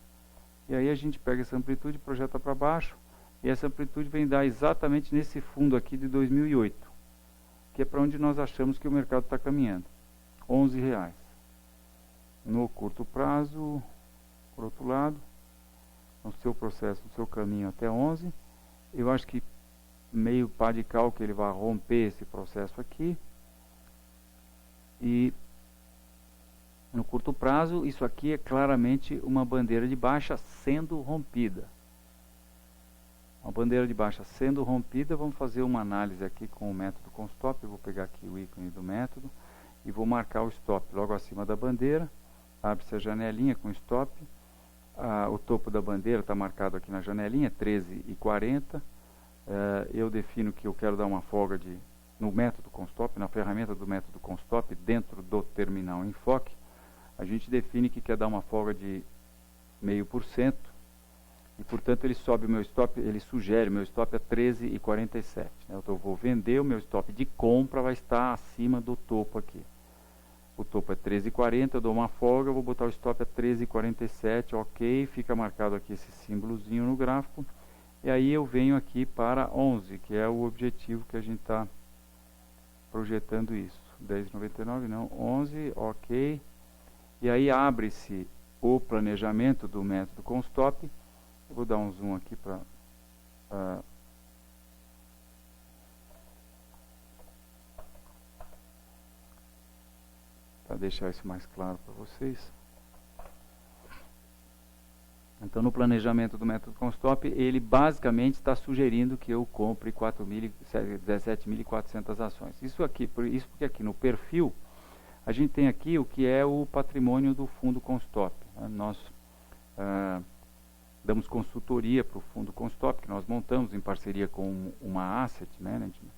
e aí a gente pega essa amplitude e projeta para baixo, e essa amplitude vem dar exatamente nesse fundo aqui de 2008, que é para onde nós achamos que o mercado está caminhando, R$11. No curto prazo, por outro lado, no seu processo, no seu caminho até 11, eu acho que meio pá de cal que ele vai romper esse processo aqui, e no curto prazo, isso aqui é claramente uma bandeira de baixa sendo rompida. Uma bandeira de baixa sendo rompida, vamos fazer uma análise aqui com o método com stop. Eu vou pegar aqui o ícone do método e vou marcar o stop logo acima da bandeira. Abre-se a janelinha com stop. O topo da bandeira está marcado aqui na janelinha, 13,40. Eu defino que eu quero dar uma folga no método com stop, na ferramenta do método com stop, dentro do terminal enfoque. A gente define que quer dar uma folga de 0,5%. E, portanto, ele sobe o meu stop, ele sugere o meu stop a 13,47. Né? Eu vou vender, o meu stop de compra vai estar acima do topo aqui. O topo é 13,40, eu dou uma folga, eu vou botar o stop a 13,47, ok, fica marcado aqui esse símbolozinho no gráfico. E aí eu venho aqui para 11, que é o objetivo que a gente está projetando isso. 10,99 não, 11, ok. E aí abre-se o planejamento do método com stop. Eu vou dar um zoom aqui para deixar isso mais claro para vocês. Então, no planejamento do método com stop, ele basicamente está sugerindo que eu compre 17.400 ações. Isso porque aqui no perfil, a gente tem aqui o que é o patrimônio do fundo com stop. Né? Nós damos consultoria para o fundo com stop, que nós montamos em parceria com uma Asset Management,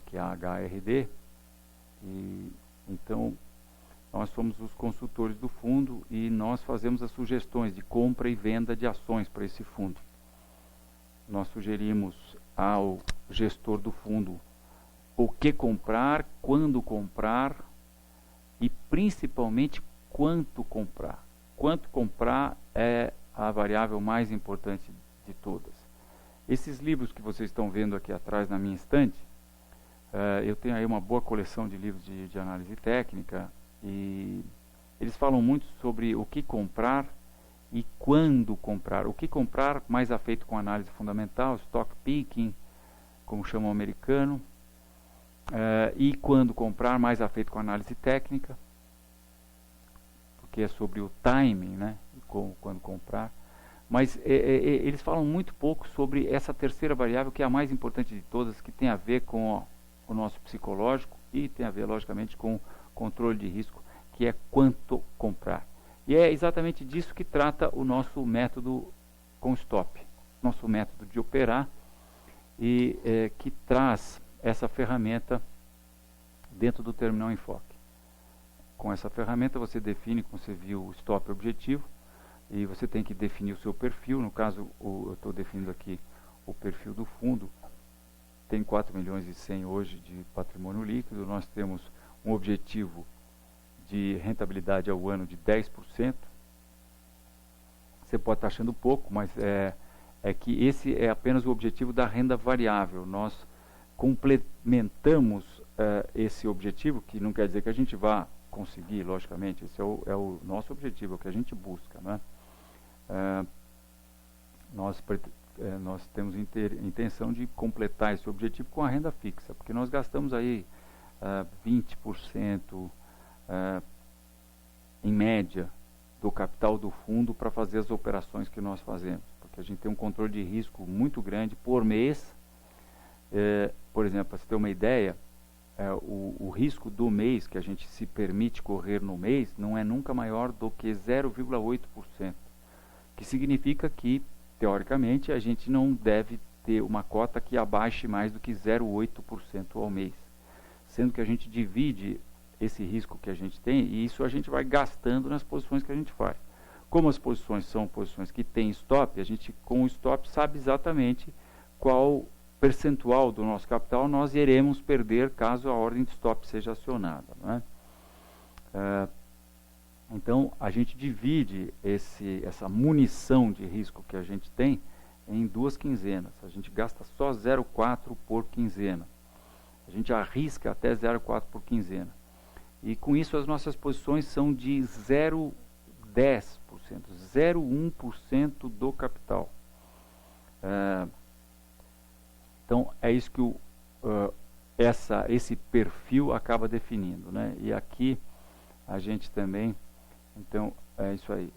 que é a HRD. E, então, nós somos os consultores do fundo e nós fazemos as sugestões de compra e venda de ações para esse fundo. Nós sugerimos ao gestor do fundo o que comprar, quando comprar e principalmente quanto comprar. Quanto comprar é a variável mais importante de todas. Esses livros que vocês estão vendo aqui atrás na minha estante, eu tenho aí uma boa coleção de livros de análise técnica e eles falam muito sobre o que comprar e quando comprar. O que comprar mais afeito com análise fundamental, stock picking, como chama o americano, e quando comprar mais afeito com análise técnica, porque é sobre o timing, né, quando comprar. Mas eles falam muito pouco sobre essa terceira variável, que é a mais importante de todas, que tem a ver com o nosso psicológico e tem a ver, logicamente, com controle de risco, que é quanto comprar. E é exatamente disso que trata o nosso método com stop, nosso método de operar, e que traz essa ferramenta dentro do terminal enfoque. Com essa ferramenta você define, como você viu, o stop objetivo. e você tem que definir o seu perfil. No caso, eu estou definindo aqui o perfil do fundo. Tem 4 milhões e 100 hoje de patrimônio líquido. Nós temos um objetivo de rentabilidade ao ano de 10%. Você pode estar achando pouco, mas é que esse é apenas o objetivo da renda variável. Nós complementamos esse objetivo, que não quer dizer que a gente vá conseguir, logicamente. Esse é o nosso objetivo, é o que a gente busca, né? Nós temos intenção de completar esse objetivo com a renda fixa, porque nós gastamos aí 20% em média do capital do fundo para fazer as operações que nós fazemos, porque a gente tem um controle de risco muito grande por mês. Por exemplo, para você ter uma ideia, o risco do mês que a gente se permite correr no mês não é nunca maior do que 0,8%, que significa que, teoricamente, a gente não deve ter uma cota que abaixe mais do que 0,8% ao mês, sendo que a gente divide esse risco que a gente tem, e isso a gente vai gastando nas posições que a gente faz. Como as posições são posições que têm stop, a gente com o stop sabe exatamente qual percentual do nosso capital nós iremos perder caso a ordem de stop seja acionada, né? Então a gente divide essa munição de risco que a gente tem em 2 quinzenas. A gente gasta só 0,4 por quinzena. A gente arrisca até 0,4 por quinzena. E com isso as nossas posições são de 0,10%, 0,1% do capital. Então é isso que esse perfil acaba definindo, né? E aqui a gente também, então é isso aí,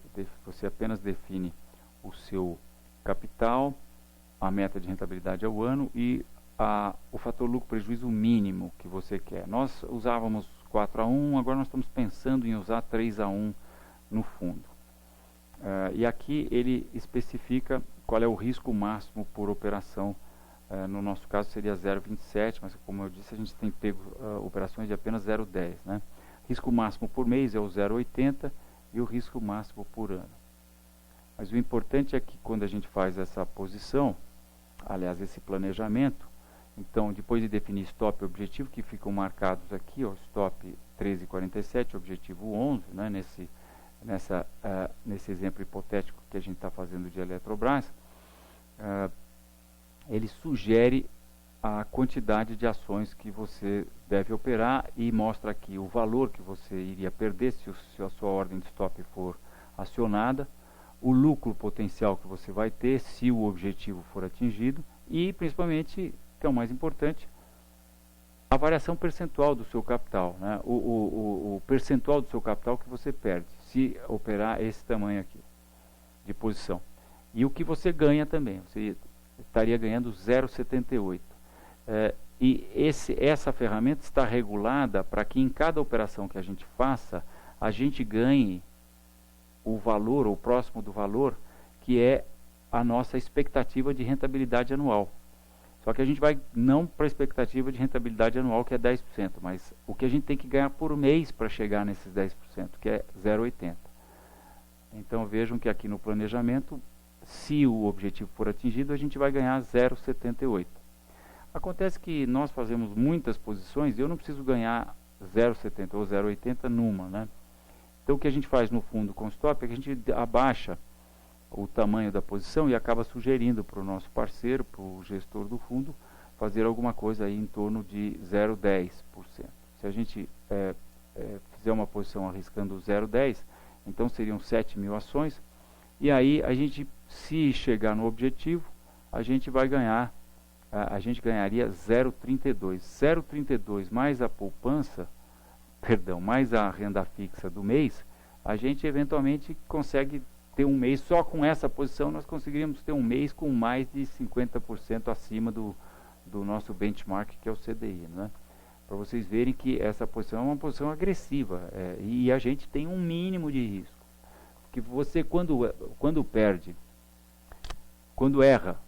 você apenas define o seu capital, a meta de rentabilidade ao ano e o fator lucro-prejuízo mínimo que você quer. Nós usávamos 4:1, agora nós estamos pensando em usar 3:1 no fundo. E aqui ele especifica qual é o risco máximo por operação. No nosso caso seria 0,27, mas como eu disse, a gente tem pego operações de apenas 0,10, né? Risco máximo por mês é o 0,80 e o risco máximo por ano. Mas o importante é que quando a gente faz essa posição, aliás, esse planejamento, então depois de definir stop e objetivo, que ficam marcados aqui, ó, stop 13,47, objetivo 11, né, nesse exemplo hipotético que a gente está fazendo de Eletrobras, ele sugere a quantidade de ações que você deve operar e mostra aqui o valor que você iria perder se a sua ordem de stop for acionada, o lucro potencial que você vai ter se o objetivo for atingido e, principalmente, que é o mais importante, a variação percentual do seu capital, né? O percentual do seu capital que você perde se operar esse tamanho aqui de posição. E o que você ganha também, você estaria ganhando 0,78. E essa ferramenta está regulada para que em cada operação que a gente faça, a gente ganhe o valor, ou próximo do valor, que é a nossa expectativa de rentabilidade anual. Só que a gente vai não para a expectativa de rentabilidade anual, que é 10%, mas o que a gente tem que ganhar por mês para chegar nesses 10%, que é 0,80. Então vejam que aqui no planejamento, se o objetivo for atingido, a gente vai ganhar 0,78. Acontece que nós fazemos muitas posições e eu não preciso ganhar 0,70 ou 0,80 numa, né? Então o que a gente faz no fundo com stop é que a gente abaixa o tamanho da posição e acaba sugerindo para o nosso parceiro, para o gestor do fundo, fazer alguma coisa aí em torno de 0,10%. Se a gente fizer uma posição arriscando 0,10, então seriam 7.000 ações, e aí a gente, se chegar no objetivo, a gente vai ganhar, a gente ganharia 0,32. 0,32 mais a poupança, mais a renda fixa do mês, a gente eventualmente consegue ter um mês, só com essa posição nós conseguiríamos ter um mês com mais de 50% acima do nosso benchmark, que é o CDI, né? Para vocês verem que essa posição é uma posição agressiva, e a gente tem um mínimo de risco. Que você, quando perde, quando erra,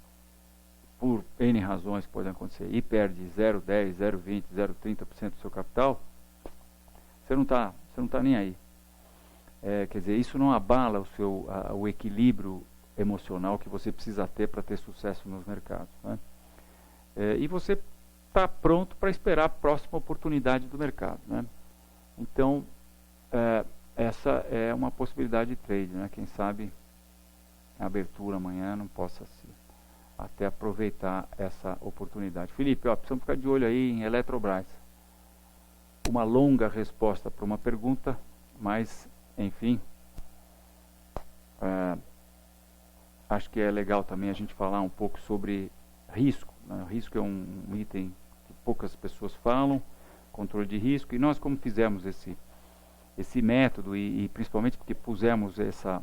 por N razões que podem acontecer, e perde 0,10, 0,20, 0,30% do seu capital, você não tá nem aí. quer dizer, isso não abala o equilíbrio emocional que você precisa ter para ter sucesso nos mercados, né? E você está pronto para esperar a próxima oportunidade do mercado, né? Então, essa é uma possibilidade de trade, né? Quem sabe a abertura amanhã não possa ser, até aproveitar essa oportunidade. Felipe, precisamos ficar de olho aí em Eletrobras. Uma longa resposta para uma pergunta, mas, enfim, acho que é legal também a gente falar um pouco sobre risco, né? Risco é um item que poucas pessoas falam, controle de risco, e nós, como fizemos esse método, e principalmente porque pusemos essa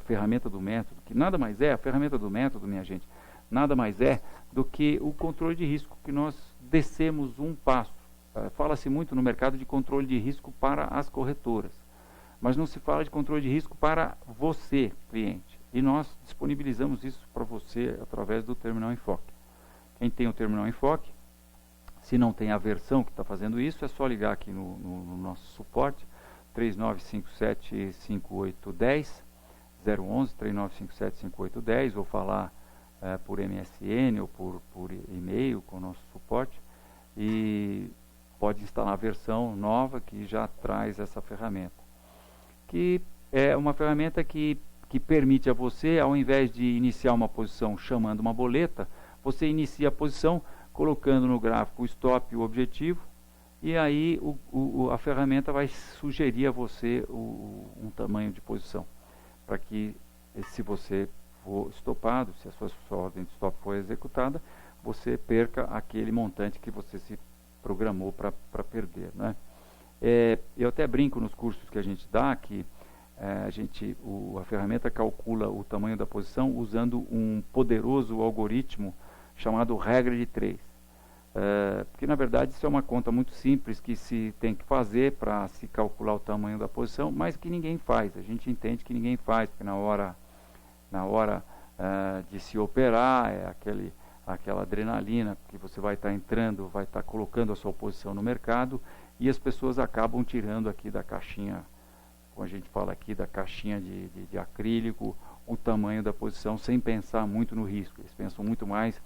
ferramenta do método, que nada mais é, a ferramenta do método, minha gente, nada mais é do que o controle de risco, que nós descemos um passo. Fala-se muito no mercado de controle de risco para as corretoras, mas não se fala de controle de risco para você, cliente. E nós disponibilizamos isso para você através do Terminal Enfoque. Quem tem o Terminal Enfoque, se não tem a versão que está fazendo isso, é só ligar aqui no nosso suporte, 3957-5810, 011 3957-5810, ou falar por MSN ou por e-mail com o nosso suporte, e pode instalar a versão nova que já traz essa ferramenta, que é uma ferramenta que permite a você, ao invés de iniciar uma posição chamando uma boleta, você inicia a posição colocando no gráfico o stop e o objetivo, e aí a ferramenta vai sugerir a você um tamanho de posição, para que, se você for estopado, se a sua ordem de stop for executada, você perca aquele montante que você se programou para perder, né? Eu até brinco nos cursos que a gente dá que a ferramenta calcula o tamanho da posição usando um poderoso algoritmo chamado regra de 3. Porque na verdade isso é uma conta muito simples que se tem que fazer para se calcular o tamanho da posição, mas que ninguém faz. A gente entende que ninguém faz, porque na hora de se operar aquela adrenalina que você vai estar entrando, vai estar colocando a sua posição no mercado, e as pessoas acabam tirando aqui da caixinha, como a gente fala aqui, da caixinha de acrílico, o tamanho da posição, sem pensar muito no risco. Eles pensam muito mais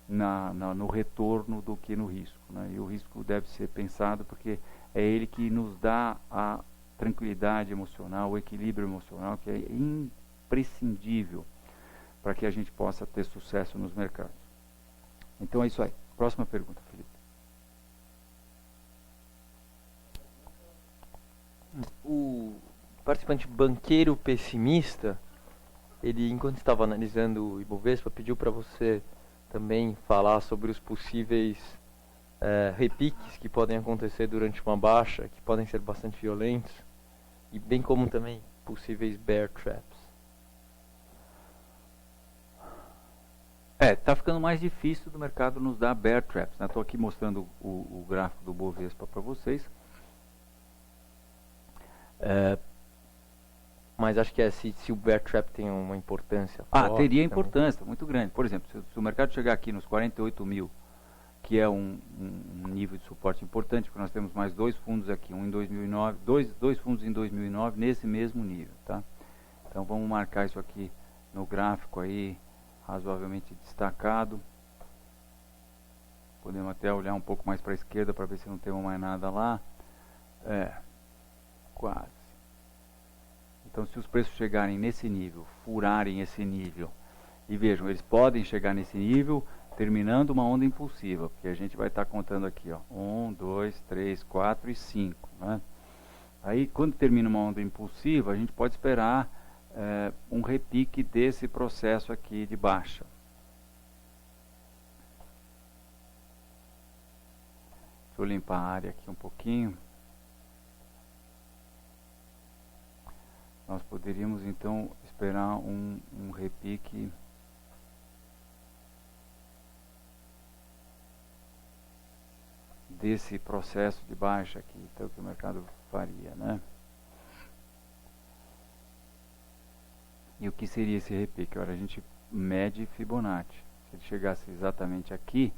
no retorno do que no risco, né? E o risco deve ser pensado porque é ele que nos dá a tranquilidade emocional, o equilíbrio emocional, que é imprescindível para que a gente possa ter sucesso nos mercados. Então é isso aí. Próxima pergunta, Felipe. O participante banqueiro pessimista, ele, enquanto estava analisando o Ibovespa, pediu para você também falar sobre os possíveis repiques que podem acontecer durante uma baixa, que podem ser bastante violentos, e bem como também possíveis bear traps. Tá ficando mais difícil do mercado nos dar bear traps, né? Estou aqui mostrando o gráfico do Bovespa para vocês. Mas acho que se o bear trap tem uma importância forte, teria também. importância muito grande. Por exemplo, se o mercado chegar aqui nos 48 mil, que é um nível de suporte importante, porque nós temos mais dois fundos aqui, um em 2009, dois fundos em 2009 nesse mesmo nível, tá? Então vamos marcar isso aqui no gráfico aí, razoavelmente destacado. Podemos até olhar um pouco mais para a esquerda para ver se não temos mais nada lá. Quase. Então, se os preços chegarem nesse nível, furarem esse nível, e vejam, eles podem chegar nesse nível terminando uma onda impulsiva, porque a gente vai estar contando aqui, ó, 1, 2, 3, 4 e 5, né? Aí, quando termina uma onda impulsiva, a gente pode esperar um repique desse processo aqui de baixa. Deixa eu limpar a área aqui um pouquinho. Nós poderíamos então esperar um repique desse processo de baixa aqui, então que o mercado faria, né? E o que seria esse repique? Ora, a gente mede Fibonacci. Se ele chegasse exatamente aqui,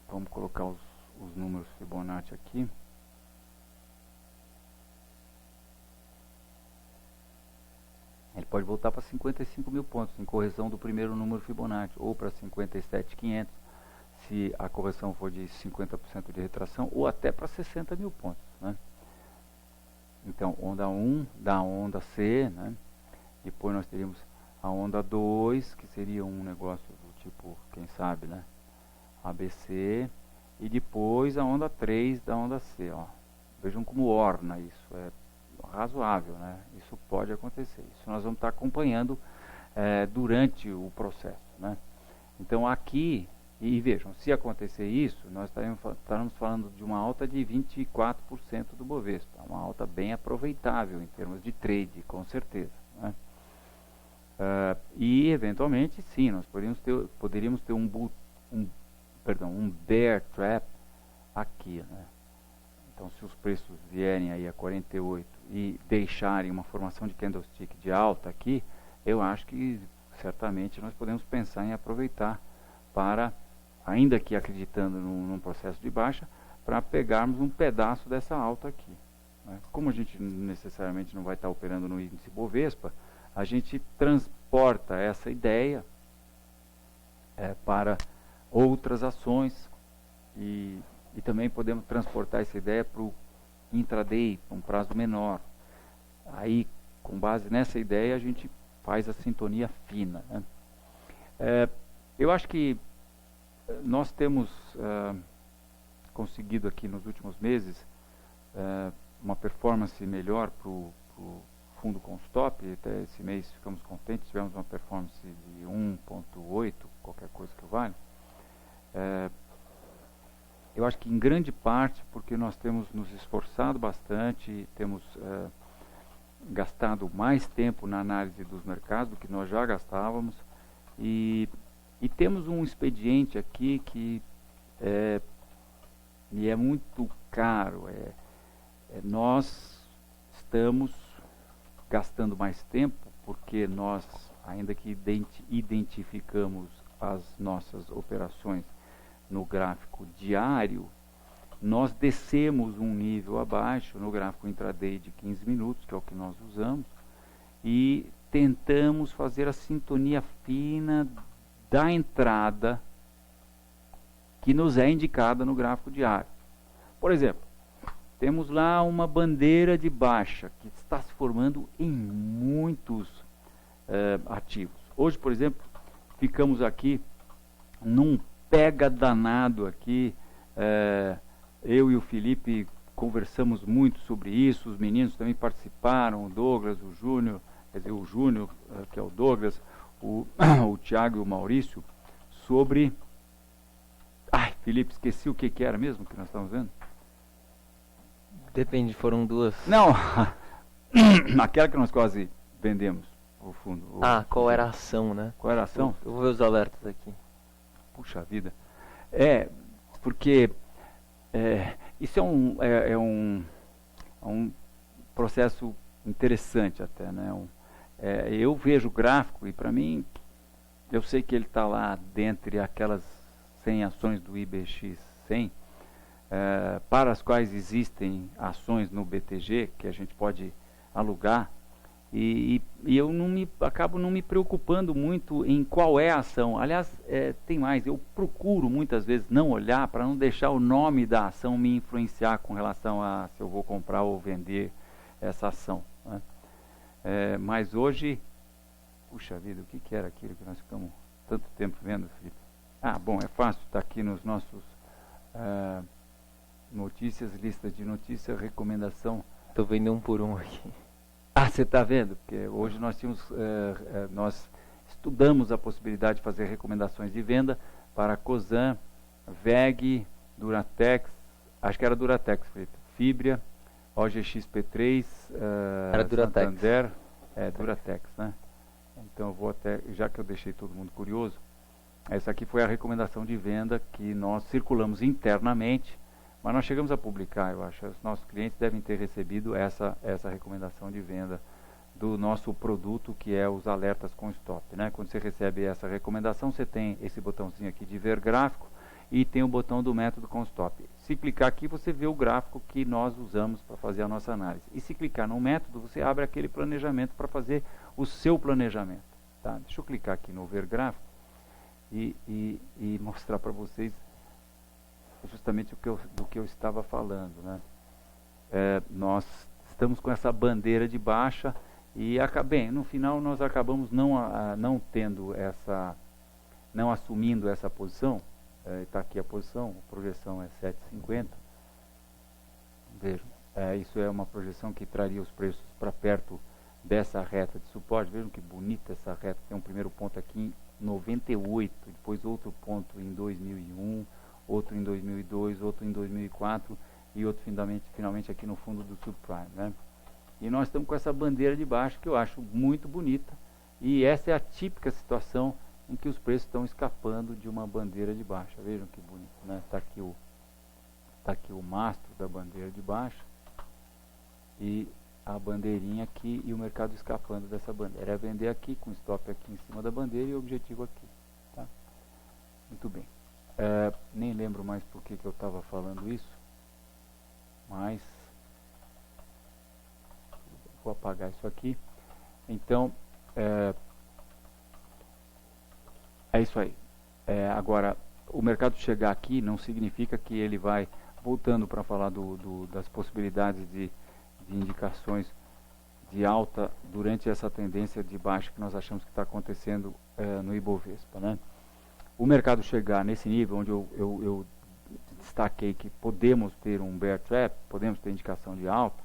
vamos colocar os números Fibonacci aqui. ele pode voltar para 55 mil pontos em correção do primeiro número Fibonacci, ou para 57.500 se a correção for de 50% de retração, ou até para 60 mil pontos, né? Então, onda 1 da onda C, né? Depois nós teríamos a onda 2, que seria um negócio do tipo, quem sabe, né? ABC, e depois a onda 3 da onda C, ó. Vejam como orna isso, é razoável, né? Isso pode acontecer, isso nós vamos estar acompanhando durante o processo, né? Então aqui, e vejam, se acontecer isso, nós estaremos falando de uma alta de 24% do Bovespa, uma alta bem aproveitável em termos de trade, com certeza, né? E eventualmente sim, nós poderíamos ter um bear trap aqui, né? Então se os preços vierem aí a 48 e deixarem uma formação de candlestick de alta aqui, eu acho que certamente nós podemos pensar em aproveitar para, ainda que acreditando num processo de baixa, para pegarmos um pedaço dessa alta aqui, né? Como a gente necessariamente não vai estar operando no índice Bovespa, a gente transporta essa ideia para outras ações e também podemos transportar essa ideia para o intraday, para um prazo menor. Aí, com base nessa ideia, a gente faz a sintonia fina, né? Eu acho que nós temos conseguido aqui nos últimos meses uma performance melhor para o fundo com stop. Até esse mês ficamos contentes, tivemos uma performance de 1.8, qualquer coisa que vale. Eu acho que em grande parte porque nós temos nos esforçado bastante, temos gastado mais tempo na análise dos mercados do que nós já gastávamos, e temos um expediente aqui que me é muito caro. Nós estamos gastando mais tempo porque nós, ainda que identificamos as nossas operações no gráfico diário, nós descemos um nível abaixo no gráfico intraday de 15 minutos, que é o que nós usamos, e tentamos fazer a sintonia fina da entrada que nos é indicada no gráfico diário. Por exemplo, temos lá uma bandeira de baixa que está se formando em muitos ativos. Hoje, por exemplo, ficamos aqui num pega danado aqui. Eu e o Felipe conversamos muito sobre isso, os meninos também participaram, o Douglas, o Júnior, quer dizer, o Júnior, que é o Douglas, o Thiago e o Maurício, sobre... Ai, Felipe, esqueci o que era mesmo que nós estávamos vendo? Depende, foram duas. Não, aquela que nós quase vendemos, o fundo. Qual era a ação, né? Qual era a ação? Eu vou ver os alertas aqui. Puxa vida. Porque isso é um processo interessante até, né? Eu vejo o gráfico e para mim, eu sei que ele está lá dentre aquelas 100 ações do IBX 100, para as quais existem ações no BTG que a gente pode alugar, e eu acabo não me preocupando muito em qual é a ação. Aliás, tem mais, eu procuro muitas vezes não olhar para não deixar o nome da ação me influenciar com relação a se eu vou comprar ou vender essa ação, né? Mas hoje, puxa vida, o que era aquilo que nós ficamos tanto tempo vendo, Felipe? Bom, é fácil, está aqui nos nossos notícias, lista de notícias, recomendação. Estou vendo um por um aqui. Você está vendo? Porque hoje nós estudamos a possibilidade de fazer recomendações de venda para Cosan, VEG, Duratex, acho que era Duratex, Fibria, OGXP3, era Duratex. Santander, Duratex, né? Então eu vou até, já que eu deixei todo mundo curioso, essa aqui foi a recomendação de venda que nós circulamos internamente, mas nós chegamos a publicar, eu acho. Os nossos clientes devem ter recebido essa recomendação de venda do nosso produto, que é os alertas com stop, né? Quando você recebe essa recomendação, você tem esse botãozinho aqui de ver gráfico, e tem o botão do método com stop. Se clicar aqui, você vê o gráfico que nós usamos para fazer a nossa análise. E se clicar no método, você abre aquele planejamento para fazer o seu planejamento. Tá? Deixa eu clicar aqui no ver gráfico e mostrar para vocês justamente do que eu estava falando, né? Nós estamos com essa bandeira de baixa e bem, no final nós acabamos não tendo não assumindo essa posição. Está aqui a posição, a projeção é 7,50. Vejam, isso é uma projeção que traria os preços para perto dessa reta de suporte. Vejam que bonita essa reta. Tem um primeiro ponto aqui em 98, depois outro ponto em 2001, outro em 2002, outro em 2004 e outro finalmente aqui no fundo do subprime, né? E nós estamos com essa bandeira de baixo que eu acho muito bonita, e essa é a típica situação em que os preços estão escapando de uma bandeira de baixa. Vejam que bonito, né? Tá aqui o mastro da bandeira de baixa e a bandeirinha aqui e o mercado escapando dessa bandeira. É vender aqui com stop aqui em cima da bandeira e o objetivo aqui, tá? Muito bem. Nem lembro mais por que eu estava falando isso, mas vou apagar isso aqui. Então, é isso aí. Agora, o mercado chegar aqui não significa que ele vai, voltando para falar das possibilidades de indicações de alta durante essa tendência de baixa que nós achamos que está acontecendo no Ibovespa, né? O mercado chegar nesse nível onde eu destaquei que podemos ter um bear trap, podemos ter indicação de alta,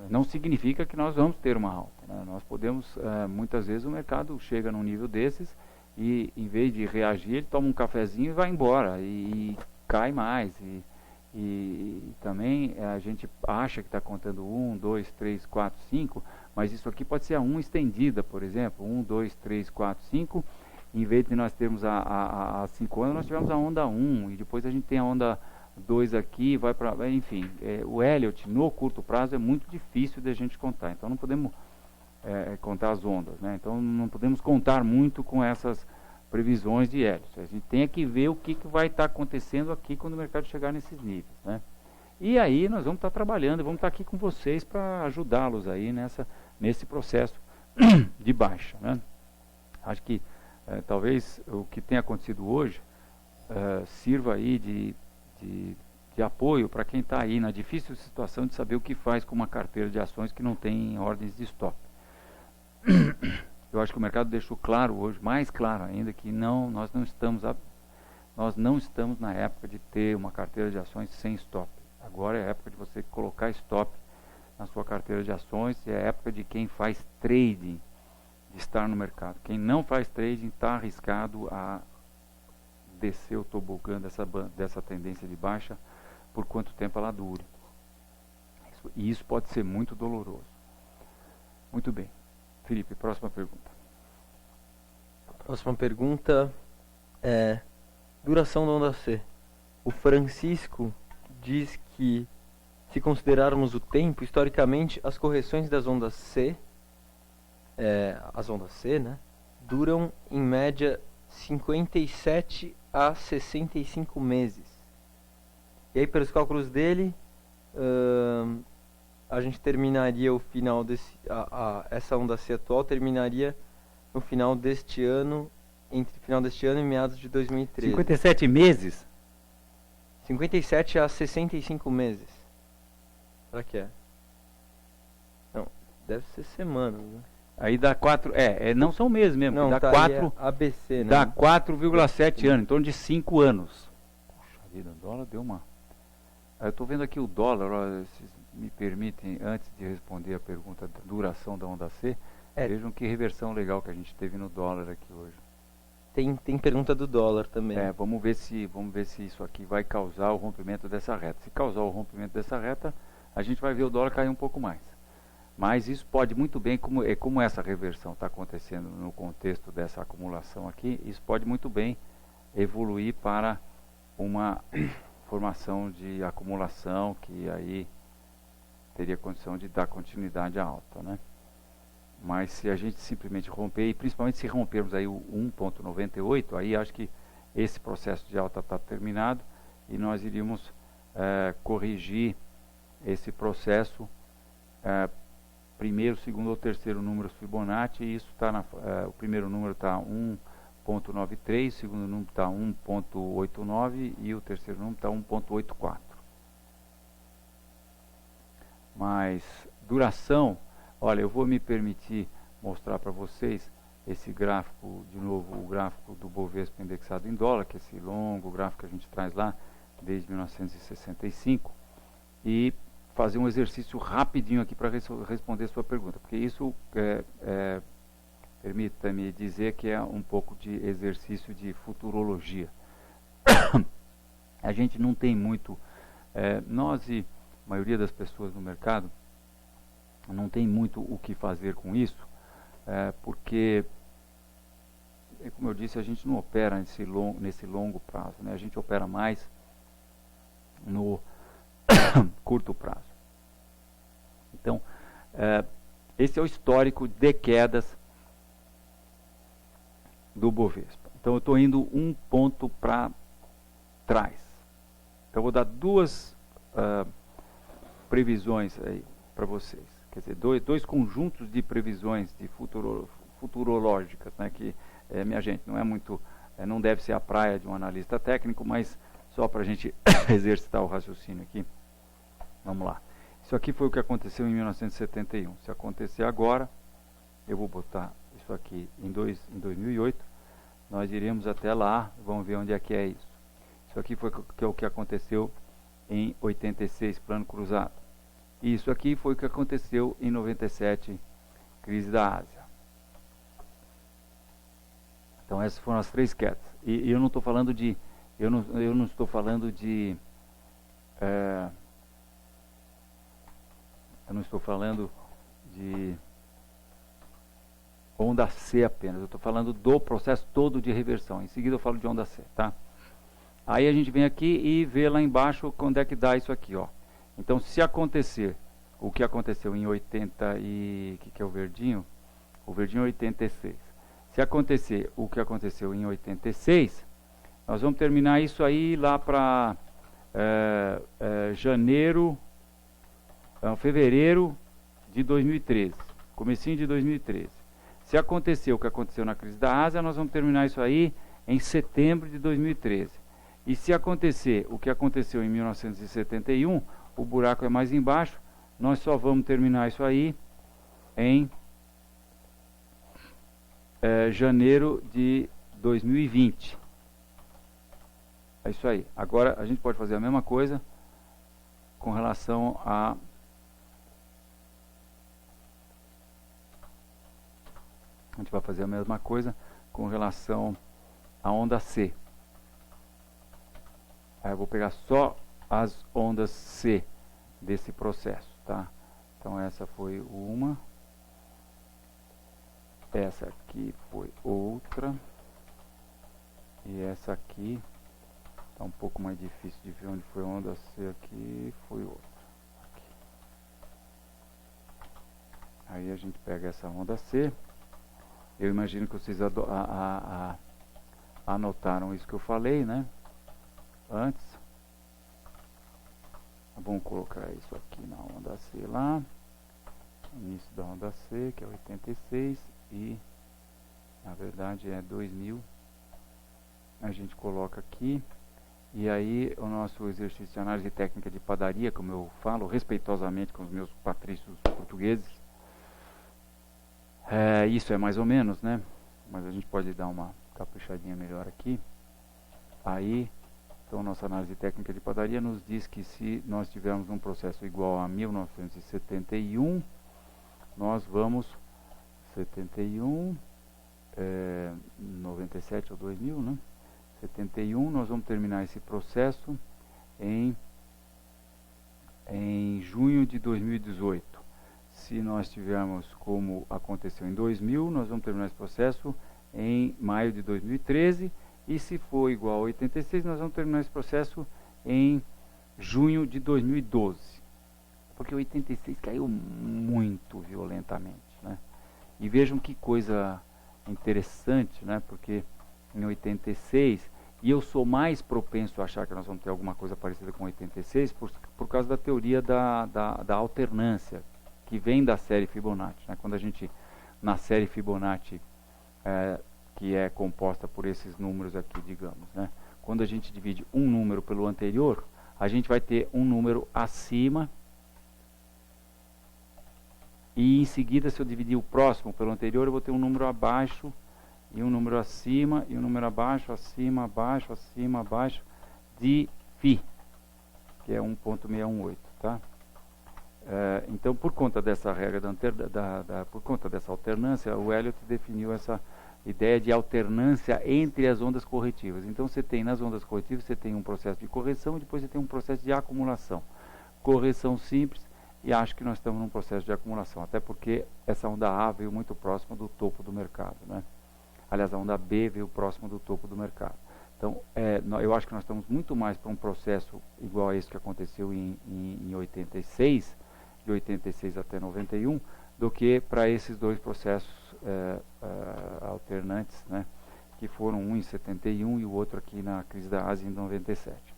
não significa que nós vamos ter uma alta, né? Nós podemos, muitas vezes o mercado chega num nível desses e em vez de reagir, ele toma um cafezinho e vai embora e cai mais. E também a gente acha que está contando 1, 2, 3, 4, 5, mas isso aqui pode ser a 1 estendida, por exemplo, 1, 2, 3, 4, 5. Em vez de nós termos a 5 anos, nós tivemos a onda 1, e depois a gente tem a onda 2 aqui, vai para, enfim, o Elliott no curto prazo é muito difícil de a gente contar, então não podemos contar as ondas, né? Então não podemos contar muito com essas previsões de Elliott. A gente tem que ver o que vai estar acontecendo aqui quando o mercado chegar nesses níveis, né? E aí nós vamos estar trabalhando, vamos estar aqui com vocês para ajudá-los aí nesse processo de baixa, né? Acho que talvez o que tenha acontecido hoje sirva aí de apoio para quem está aí na difícil situação de saber o que faz com uma carteira de ações que não tem ordens de stop. Eu acho que o mercado deixou claro hoje, mais claro ainda, que nós não estamos na época de ter uma carteira de ações sem stop. Agora é a época de você colocar stop na sua carteira de ações, é a época de quem faz trading, de estar no mercado. Quem não faz trading está arriscado a descer o tobogã dessa tendência de baixa por quanto tempo ela dure. E isso pode ser muito doloroso. Muito bem. Felipe, próxima pergunta. A próxima pergunta é duração da onda C. O Francisco diz que, se considerarmos o tempo, historicamente, as correções das ondas C, as ondas C, né, duram em média 57 a 65 meses. E aí, pelos cálculos dele, a gente terminaria o final essa onda C atual terminaria no final deste ano, entre o final deste ano e meados de 2013. 57 meses? 57 a 65 meses. Será que é? Não, deve ser semanas, né? Aí dá 4, não são meses mesmo, não, dá tá, 4, ABC, né? Dá 4,7 anos, em torno de 5 anos. Puxa vida, o dólar deu uma... Eu estou vendo aqui o dólar, ó, se me permitem, antes de responder a pergunta da duração da onda C, vejam que reversão legal que a gente teve no dólar aqui hoje. Tem pergunta do dólar também. Vamos ver se isso aqui vai causar o rompimento dessa reta. Se causar o rompimento dessa reta, a gente vai ver o dólar cair um pouco mais. Mas isso pode muito bem, como essa reversão está acontecendo no contexto dessa acumulação aqui, isso pode muito bem evoluir para uma formação de acumulação que aí teria condição de dar continuidade à alta, né? Mas se a gente simplesmente romper, e principalmente se rompermos aí o 1,98, aí acho que esse processo de alta está terminado e nós iríamos corrigir esse processo, primeiro, segundo ou terceiro números Fibonacci, e isso está o primeiro número está 1.93, o segundo número está 1.89 e o terceiro número está 1.84. Mas duração, olha, eu vou me permitir mostrar para vocês esse gráfico, de novo, o gráfico do Bovespa indexado em dólar, que é esse longo gráfico que a gente traz lá desde 1965, e fazer um exercício rapidinho aqui para responder sua pergunta, porque isso permita-me dizer que é um pouco de exercício de futurologia. A gente não tem muito, nós e a maioria das pessoas no mercado não tem muito o que fazer com isso, porque, como eu disse, a gente não opera nesse longo prazo, né? A gente opera mais no curto prazo. Então, esse é o histórico de quedas do Bovespa. Então, eu estou indo um ponto para trás. Então, eu vou dar duas previsões aí para vocês. Quer dizer, dois conjuntos de previsões de futurológicas, né, que, minha gente, não é muito, não deve ser a praia de um analista técnico, mas só para a gente exercitar o raciocínio aqui. Vamos lá. Isso aqui foi o que aconteceu em 1971. Se acontecer agora, eu vou botar isso aqui em 2008, nós iremos até lá, vamos ver onde é que é isso. Isso aqui foi o que aconteceu em 86, plano cruzado. E isso aqui foi o que aconteceu em 97, crise da Ásia. Então essas foram as três quedas. E eu não estou falando de, eu não estou falando de, eu não estou falando de onda C apenas. Eu estou falando do processo todo de reversão. Em seguida eu falo de onda C, tá? Aí a gente vem aqui e vê lá embaixo quando é que dá isso aqui, ó. Então, se acontecer o que aconteceu em 80 e... que é o verdinho? O verdinho é 86. Se acontecer o que aconteceu em 86, nós vamos terminar isso aí lá para fevereiro de 2013. Comecinho de 2013. Se acontecer o que aconteceu na crise da Ásia, nós vamos terminar isso aí em setembro de 2013. E se acontecer o que aconteceu em 1971, o buraco é mais embaixo, nós só vamos terminar isso aí em janeiro de 2020. É isso aí. Agora a gente pode fazer a mesma coisa com relação a... A gente vai fazer a mesma coisa com relação à onda C. Aí eu vou pegar só as ondas C desse processo, tá? Então essa foi uma, essa aqui foi outra, e essa aqui tá um pouco mais difícil de ver onde foi a onda C aqui, foi outra. Aqui. Aí a gente pega essa onda C, eu imagino que vocês anotaram isso que eu falei, né? Antes, vamos colocar isso aqui na onda C lá, início da onda C, que é 86, e na verdade é 2000, a gente coloca aqui, e aí o nosso exercício de análise técnica de padaria, como eu falo respeitosamente com os meus patrícios portugueses, isso é mais ou menos, né? Mas a gente pode dar uma caprichadinha melhor aqui. Aí, então, nossa análise técnica de padaria nos diz que se nós tivermos um processo igual a 1971, nós vamos 97 ou 2000, né? 71, nós vamos terminar esse processo em junho de 2018. Se nós tivermos como aconteceu em 2000, nós vamos terminar esse processo em maio de 2013. E se for igual a 86, nós vamos terminar esse processo em junho de 2012. Porque 86 caiu muito violentamente, né? E vejam que coisa interessante, né? Porque em 86, E eu sou mais propenso a achar que nós vamos ter alguma coisa parecida com 86 por causa da teoria da alternância, que vem da série Fibonacci. Né? Quando a gente, na série Fibonacci, que é composta por esses números aqui, digamos, né? Quando a gente divide um número pelo anterior, a gente vai ter um número acima, e em seguida, se eu dividir o próximo pelo anterior, eu vou ter um número abaixo, e um número acima, e um número abaixo, acima, abaixo, acima, abaixo, de φ, que é 1.618, tá? Então, por conta dessa regra, por conta dessa alternância, o Elliott definiu essa ideia de alternância entre as ondas corretivas. Então, você tem, nas ondas corretivas, você tem um processo de correção e depois você tem um processo de acumulação. Correção simples, e acho que nós estamos num processo de acumulação, até porque essa onda A veio muito próxima do topo do mercado, né? Aliás, a onda B veio próximo do topo do mercado. Então, eu acho que nós estamos muito mais para um processo igual a esse que aconteceu em 86, de 86 até 91, do que para esses dois processos alternantes, né, que foram um em 71 e o outro aqui na crise da Ásia em 97.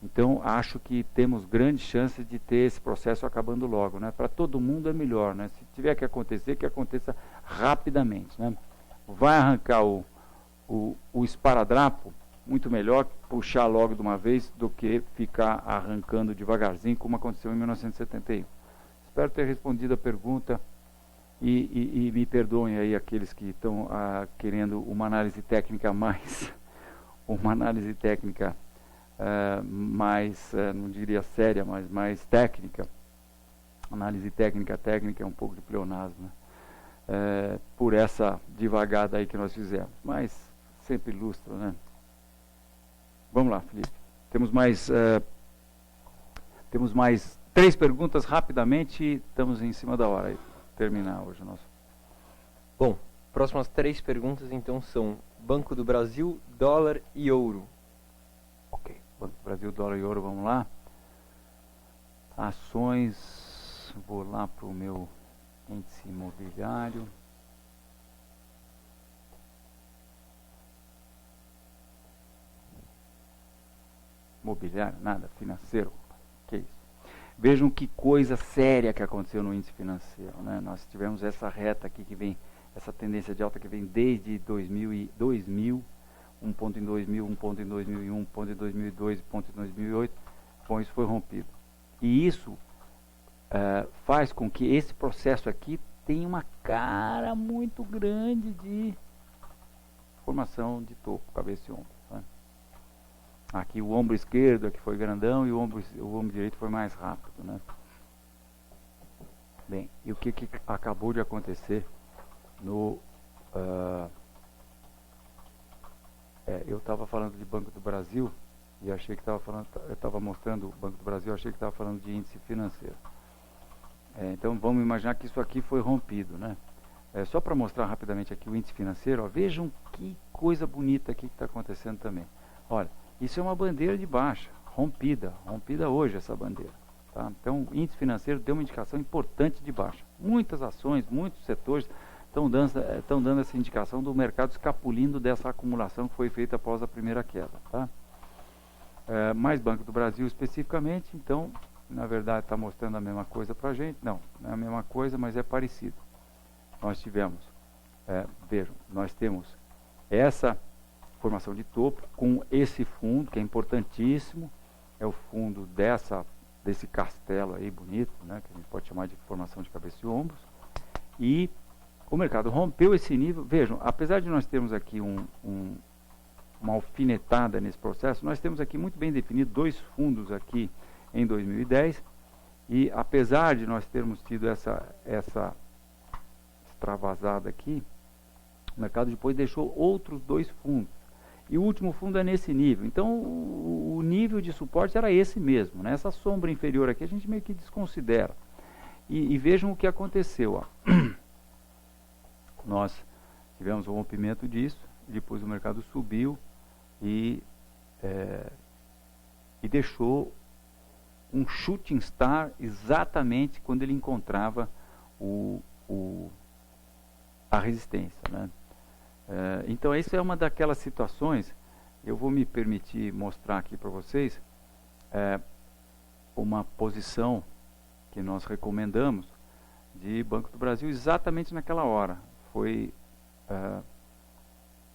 Então, acho que temos grandes chances de ter esse processo acabando logo, né? Para todo mundo é melhor, né? Se tiver que acontecer, que aconteça rapidamente, né? Vai arrancar o esparadrapo, muito melhor puxar logo de uma vez do que ficar arrancando devagarzinho, como aconteceu em 1971. Espero ter respondido a pergunta e me perdoem aí aqueles que estão querendo uma análise técnica mais, uma análise técnica mais, não diria séria, mas mais técnica. Análise técnica é um pouco de pleonasmo, né? Por essa devagada aí que nós fizemos, mas sempre ilustra, né? Vamos lá, Felipe. Temos mais 3 perguntas rapidamente e estamos em cima da hora aí. Terminar hoje o nosso. Bom, próximas 3 perguntas então são Banco do Brasil, dólar e ouro. Ok, Banco do Brasil, dólar e ouro, vamos lá. Ações, vou lá para o meu índice imobiliário. Imobiliário, nada, financeiro, que isso. Vejam que coisa séria que aconteceu no índice financeiro, né? Nós tivemos essa reta aqui que vem, essa tendência de alta que vem desde 2000, um ponto em 2000, um ponto em 2001, um ponto em 2002, um ponto em 2008, bom, isso foi rompido. E isso faz com que esse processo aqui tenha uma cara muito grande de formação de topo, cabeça e ombro. Né? Aqui o ombro esquerdo aqui foi grandão e o ombro direito foi mais rápido. Né? Bem, e o que acabou de acontecer no... eu estava falando de Banco do Brasil e achei que eu estava mostrando o Banco do Brasil, achei que estava falando de índice financeiro. Então vamos imaginar que isso aqui foi rompido, né? Só para mostrar rapidamente aqui o índice financeiro, ó, vejam que coisa bonita aqui que está acontecendo também. Olha, isso é uma bandeira de baixa, rompida hoje essa bandeira. Tá? Então o índice financeiro deu uma indicação importante de baixa. Muitas ações, muitos setores estão dando essa indicação do mercado escapulindo dessa acumulação que foi feita após a primeira queda. Tá? Mais Banco do Brasil especificamente, então... Na verdade está mostrando a mesma coisa para a gente. Não é a mesma coisa, mas é parecido. Nós tivemos, vejam, nós temos essa formação de topo com esse fundo, que é importantíssimo. É o fundo desse castelo aí bonito, né, que a gente pode chamar de formação de cabeça e ombros. E o mercado rompeu esse nível. Vejam, apesar de nós termos aqui uma alfinetada nesse processo, nós temos aqui muito bem definido 2 fundos aqui em 2010, e apesar de nós termos tido essa extravasada aqui, o mercado depois deixou outros 2 fundos, e o último fundo é nesse nível. Então o nível de suporte era esse mesmo, né? Essa sombra inferior aqui a gente meio que desconsidera, e vejam o que aconteceu, ó. Nós tivemos um rompimento disso, depois o mercado subiu e deixou um shooting star exatamente quando ele encontrava a resistência, né? Então isso é uma daquelas situações Eu vou me permitir mostrar aqui para vocês uma posição que nós recomendamos de Banco do Brasil exatamente naquela hora. Foi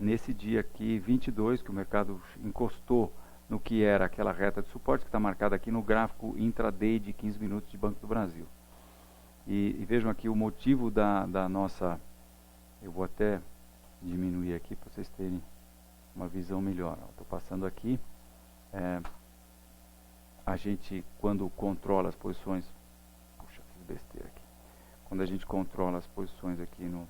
nesse dia aqui, 22, que o mercado encostou no que era aquela reta de suporte, que está marcada aqui no gráfico intraday de 15 minutos de Banco do Brasil. E vejam aqui o motivo da nossa... Eu vou até diminuir aqui para vocês terem uma visão melhor. Estou passando aqui. A gente, quando controla as posições... Puxa, fiz besteira aqui. Quando a gente controla as posições aqui no...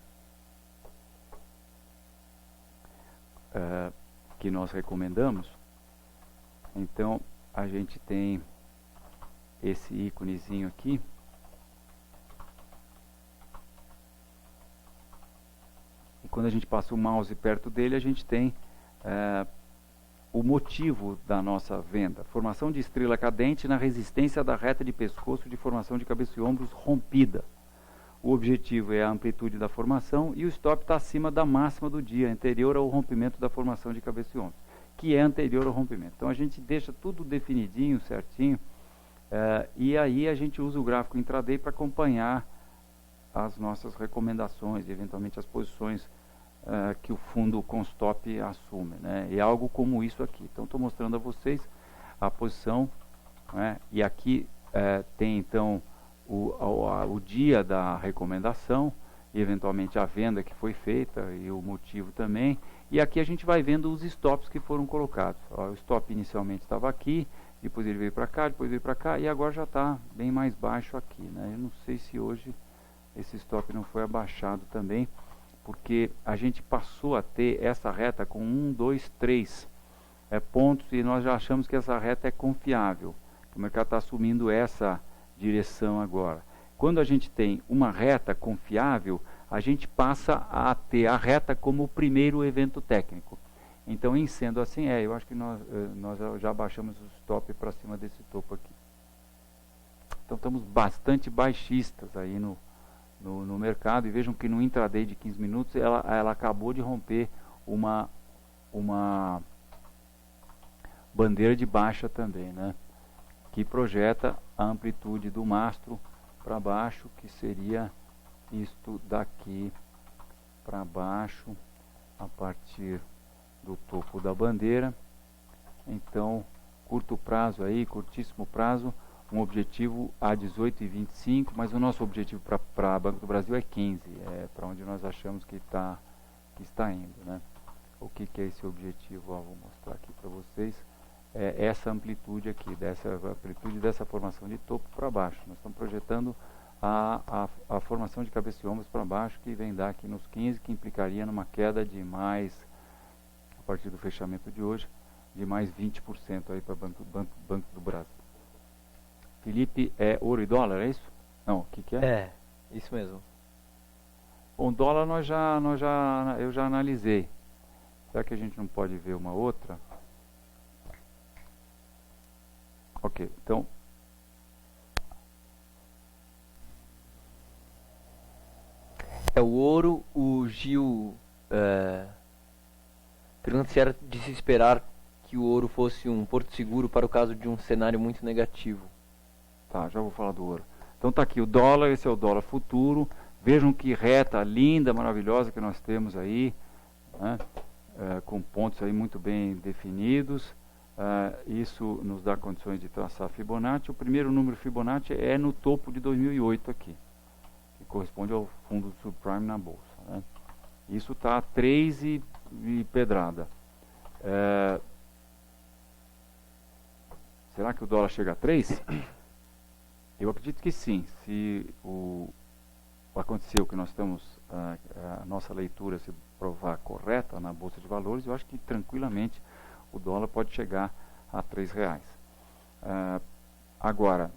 que nós recomendamos, então a gente tem esse íconezinho aqui, e quando a gente passa o mouse perto dele, a gente tem o motivo da nossa venda: formação de estrela cadente na resistência da reta de pescoço de formação de cabeça e ombros rompida. O objetivo é a amplitude da formação e o stop está acima da máxima do dia, anterior ao rompimento da formação de cabeça e ombros, que é anterior ao rompimento. Então a gente deixa tudo definidinho, certinho, e aí a gente usa o gráfico intraday para acompanhar as nossas recomendações, eventualmente as posições que o fundo com stop assume, né? É algo como isso aqui. Então estou mostrando a vocês a posição, né? E aqui tem então o dia da recomendação, e eventualmente a venda que foi feita e o motivo também. E aqui a gente vai vendo os stops que foram colocados. O stop inicialmente estava aqui, depois ele veio para cá, depois veio para cá, e agora já está bem mais baixo aqui, né? Eu não sei se hoje esse stop não foi abaixado também, porque a gente passou a ter essa reta com 1, 2, 3 pontos, e nós já achamos que essa reta é confiável. O mercado está assumindo essa direção agora. Quando a gente tem uma reta confiável, a gente passa a ter a reta como o primeiro evento técnico. Então, em sendo assim, eu acho que nós já baixamos o stop para cima desse topo aqui. Então, estamos bastante baixistas aí no mercado, e vejam que no intraday de 15 minutos ela acabou de romper uma bandeira de baixa também, né? Que projeta a amplitude do mastro para baixo, que seria isto daqui para baixo, a partir do topo da bandeira. Então, curto prazo aí, curtíssimo prazo, um objetivo a 18,25, mas o nosso objetivo para Banco do Brasil é 15, para onde nós achamos que está indo, né? O que é esse objetivo? Vou mostrar aqui para vocês. Essa amplitude aqui, amplitude dessa formação de topo para baixo. Nós estamos projetando a formação de cabeça e ombros para baixo, que vem dar aqui nos 15, que implicaria numa queda de mais, a partir do fechamento de hoje, de mais 20% aí para Banco do Brasil. Felipe, ouro e dólar, é isso? Não, o que é? Isso mesmo. Bom, dólar eu já analisei. Será que a gente não pode ver uma outra? Ok, então... O ouro, o Gil pergunta se era de se esperar que o ouro fosse um porto seguro para o caso de um cenário muito negativo. Tá, já vou falar do ouro. Então tá aqui o dólar, esse é o dólar futuro. Vejam que reta linda, maravilhosa que nós temos aí, né? Com pontos aí muito bem definidos. Isso nos dá condições de traçar Fibonacci. O primeiro número Fibonacci é no topo de 2008 aqui, que corresponde ao fundo do subprime na bolsa, né? Isso está a 3 e pedrada. Será que o dólar chega a 3? Eu acredito que sim. Se acontecer o que nós estamos, a nossa leitura se provar correta na Bolsa de Valores, eu acho que tranquilamente o dólar pode chegar a R$3. Agora,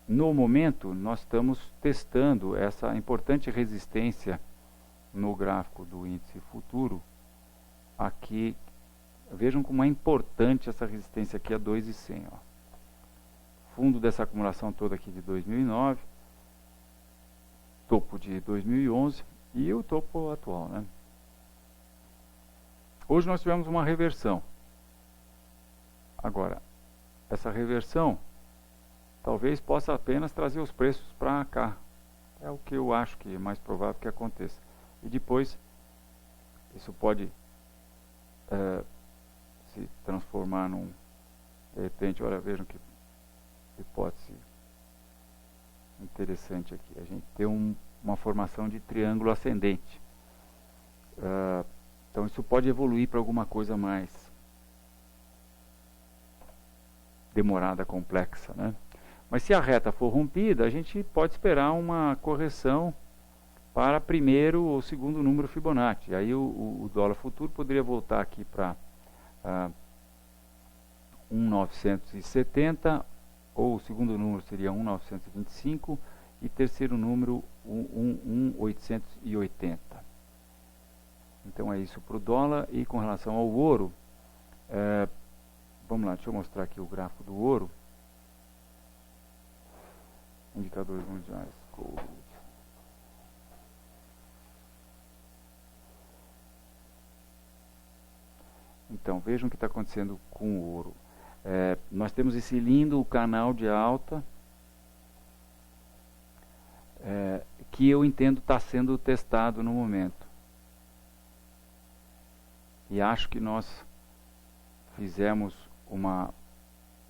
no momento, nós estamos testando essa importante resistência no gráfico do índice futuro. Aqui, vejam como é importante essa resistência aqui a 2,100. Fundo dessa acumulação toda aqui de 2009, topo de 2011 e o topo atual, né? Hoje nós tivemos uma reversão. Agora, essa reversão talvez possa apenas trazer os preços para cá. É o que eu acho que é mais provável que aconteça. E depois, isso pode se transformar num... De repente, olha, vejam que hipótese interessante aqui. A gente tem uma formação de triângulo ascendente. Então, isso pode evoluir para alguma coisa mais demorada, complexa, né? Mas se a reta for rompida, a gente pode esperar uma correção para primeiro ou segundo número Fibonacci. Aí o dólar futuro poderia voltar aqui para 1.970, ou o segundo número seria 1.925 e terceiro número 1.880. Então é isso para o dólar. E com relação ao ouro, vamos lá, deixa eu mostrar aqui o gráfico do ouro. Indicadores mundiais. Então, vejam o que está acontecendo com o ouro. Nós temos esse lindo canal de alta, que eu entendo está sendo testado no momento. E acho que nós fizemos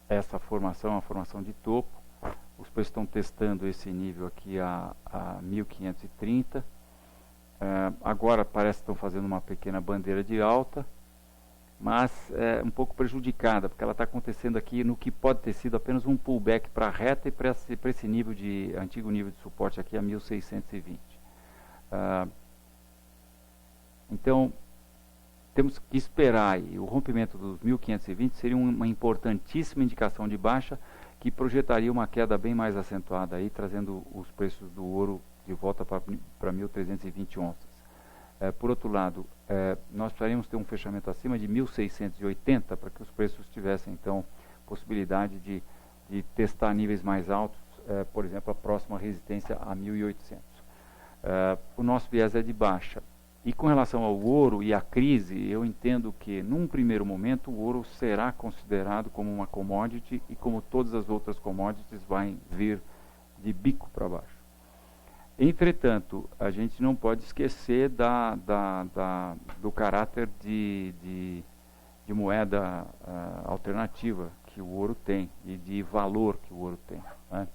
essa formação, uma formação de topo. Os preços estão testando esse nível aqui a 1.530. Agora parece que estão fazendo uma pequena bandeira de alta, mas é um pouco prejudicada, porque ela está acontecendo aqui no que pode ter sido apenas um pullback para a reta e para esse nível antigo nível de suporte aqui a 1.620. Então, temos que esperar aí. O rompimento dos 1.520 seria uma importantíssima indicação de baixa, que projetaria uma queda bem mais acentuada aí, trazendo os preços do ouro de volta para 1.320 onças. Por outro lado, nós precisaríamos ter um fechamento acima de 1.680 para que os preços tivessem, então, possibilidade de testar níveis mais altos, por exemplo, a próxima resistência a 1.800. O nosso viés é de baixa. E com relação ao ouro e à crise, eu entendo que, num primeiro momento, o ouro será considerado como uma commodity e, como todas as outras commodities, vai vir de bico para baixo. Entretanto, a gente não pode esquecer do caráter de moeda alternativa que o ouro tem e de valor que o ouro tem, né?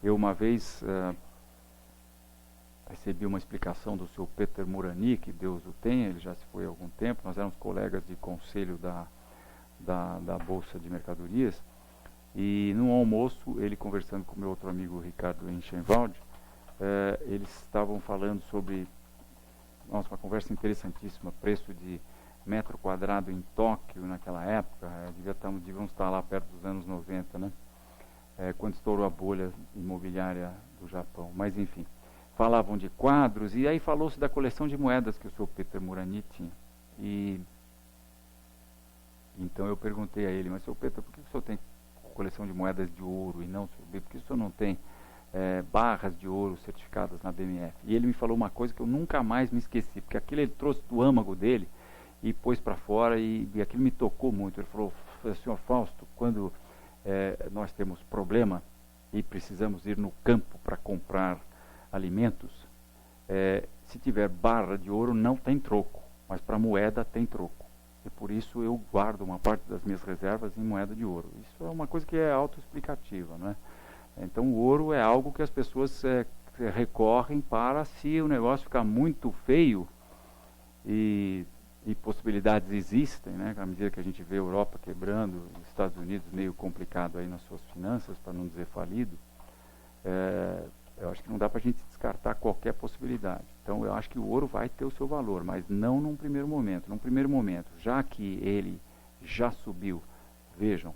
Eu uma vez recebi uma explicação do seu Peter Murani, que Deus o tenha, ele já se foi há algum tempo. Nós éramos colegas de conselho da Bolsa de Mercadorias, e num almoço, ele conversando com meu outro amigo Ricardo Enchenwald, eles estavam falando sobre, uma conversa interessantíssima, preço de metro quadrado em Tóquio naquela época, devíamos estar lá perto dos anos 90, né? Quando estourou a bolha imobiliária do Japão, mas enfim. Falavam de quadros, e aí falou-se da coleção de moedas que o senhor Peter Murani tinha. E então eu perguntei a ele, mas senhor Peter, por que o senhor tem coleção de moedas de ouro e não, senhor B, por que o senhor não tem barras de ouro certificadas na BMF? E ele me falou uma coisa que eu nunca mais me esqueci, porque aquilo ele trouxe do âmago dele e pôs para fora, e aquilo me tocou muito. Ele falou, senhor Fausto, quando nós temos problema e precisamos ir no campo para comprar alimentos, se tiver barra de ouro não tem troco, mas para moeda tem troco. E por isso eu guardo uma parte das minhas reservas em moeda de ouro. Isso é uma coisa que é autoexplicativa, não é? Então o ouro é algo que as pessoas recorrem para, se o negócio ficar muito feio, e possibilidades existem, né? À medida que a gente vê a Europa quebrando, os Estados Unidos meio complicado aí nas suas finanças, para não dizer falido, eu acho que não dá para a gente descartar qualquer possibilidade. Então eu acho que o ouro vai ter o seu valor, mas não num primeiro momento. Num primeiro momento, já que ele já subiu, vejam,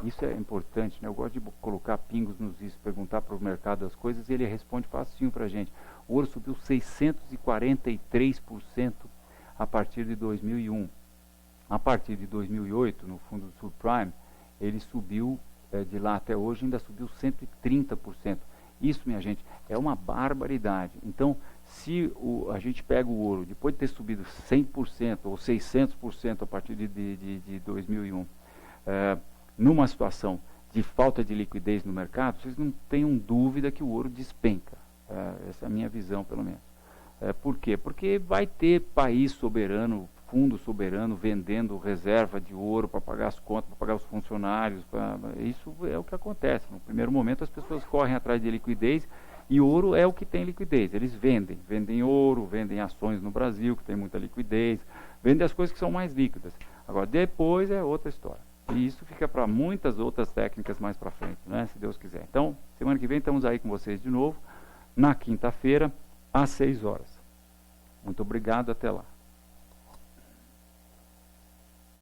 isso é importante, né? Eu gosto de colocar pingos nos is, perguntar para o mercado as coisas, e ele responde facinho para a gente. O ouro subiu 643% a partir de 2001. A partir de 2008, no fundo do subprime, ele subiu, de lá até hoje, ainda subiu 130%. Isso, minha gente, é uma barbaridade. Então, se a gente pega o ouro, depois de ter subido 100% ou 600% a partir de 2001, numa situação de falta de liquidez no mercado, vocês não tenham dúvida que o ouro despenca. Essa é a minha visão, pelo menos. Por quê? Porque vai ter país soberano, fundo soberano, vendendo reserva de ouro para pagar as contas, para pagar os funcionários. Isso é o que acontece. No primeiro momento, as pessoas correm atrás de liquidez, e ouro é o que tem liquidez. Eles vendem ouro, vendem ações no Brasil, que tem muita liquidez, vendem as coisas que são mais líquidas. Agora, depois é outra história. E isso fica para muitas outras técnicas mais para frente, né? Se Deus quiser. Então, semana que vem estamos aí com vocês de novo, na quinta-feira, às 6 horas. Muito obrigado, até lá.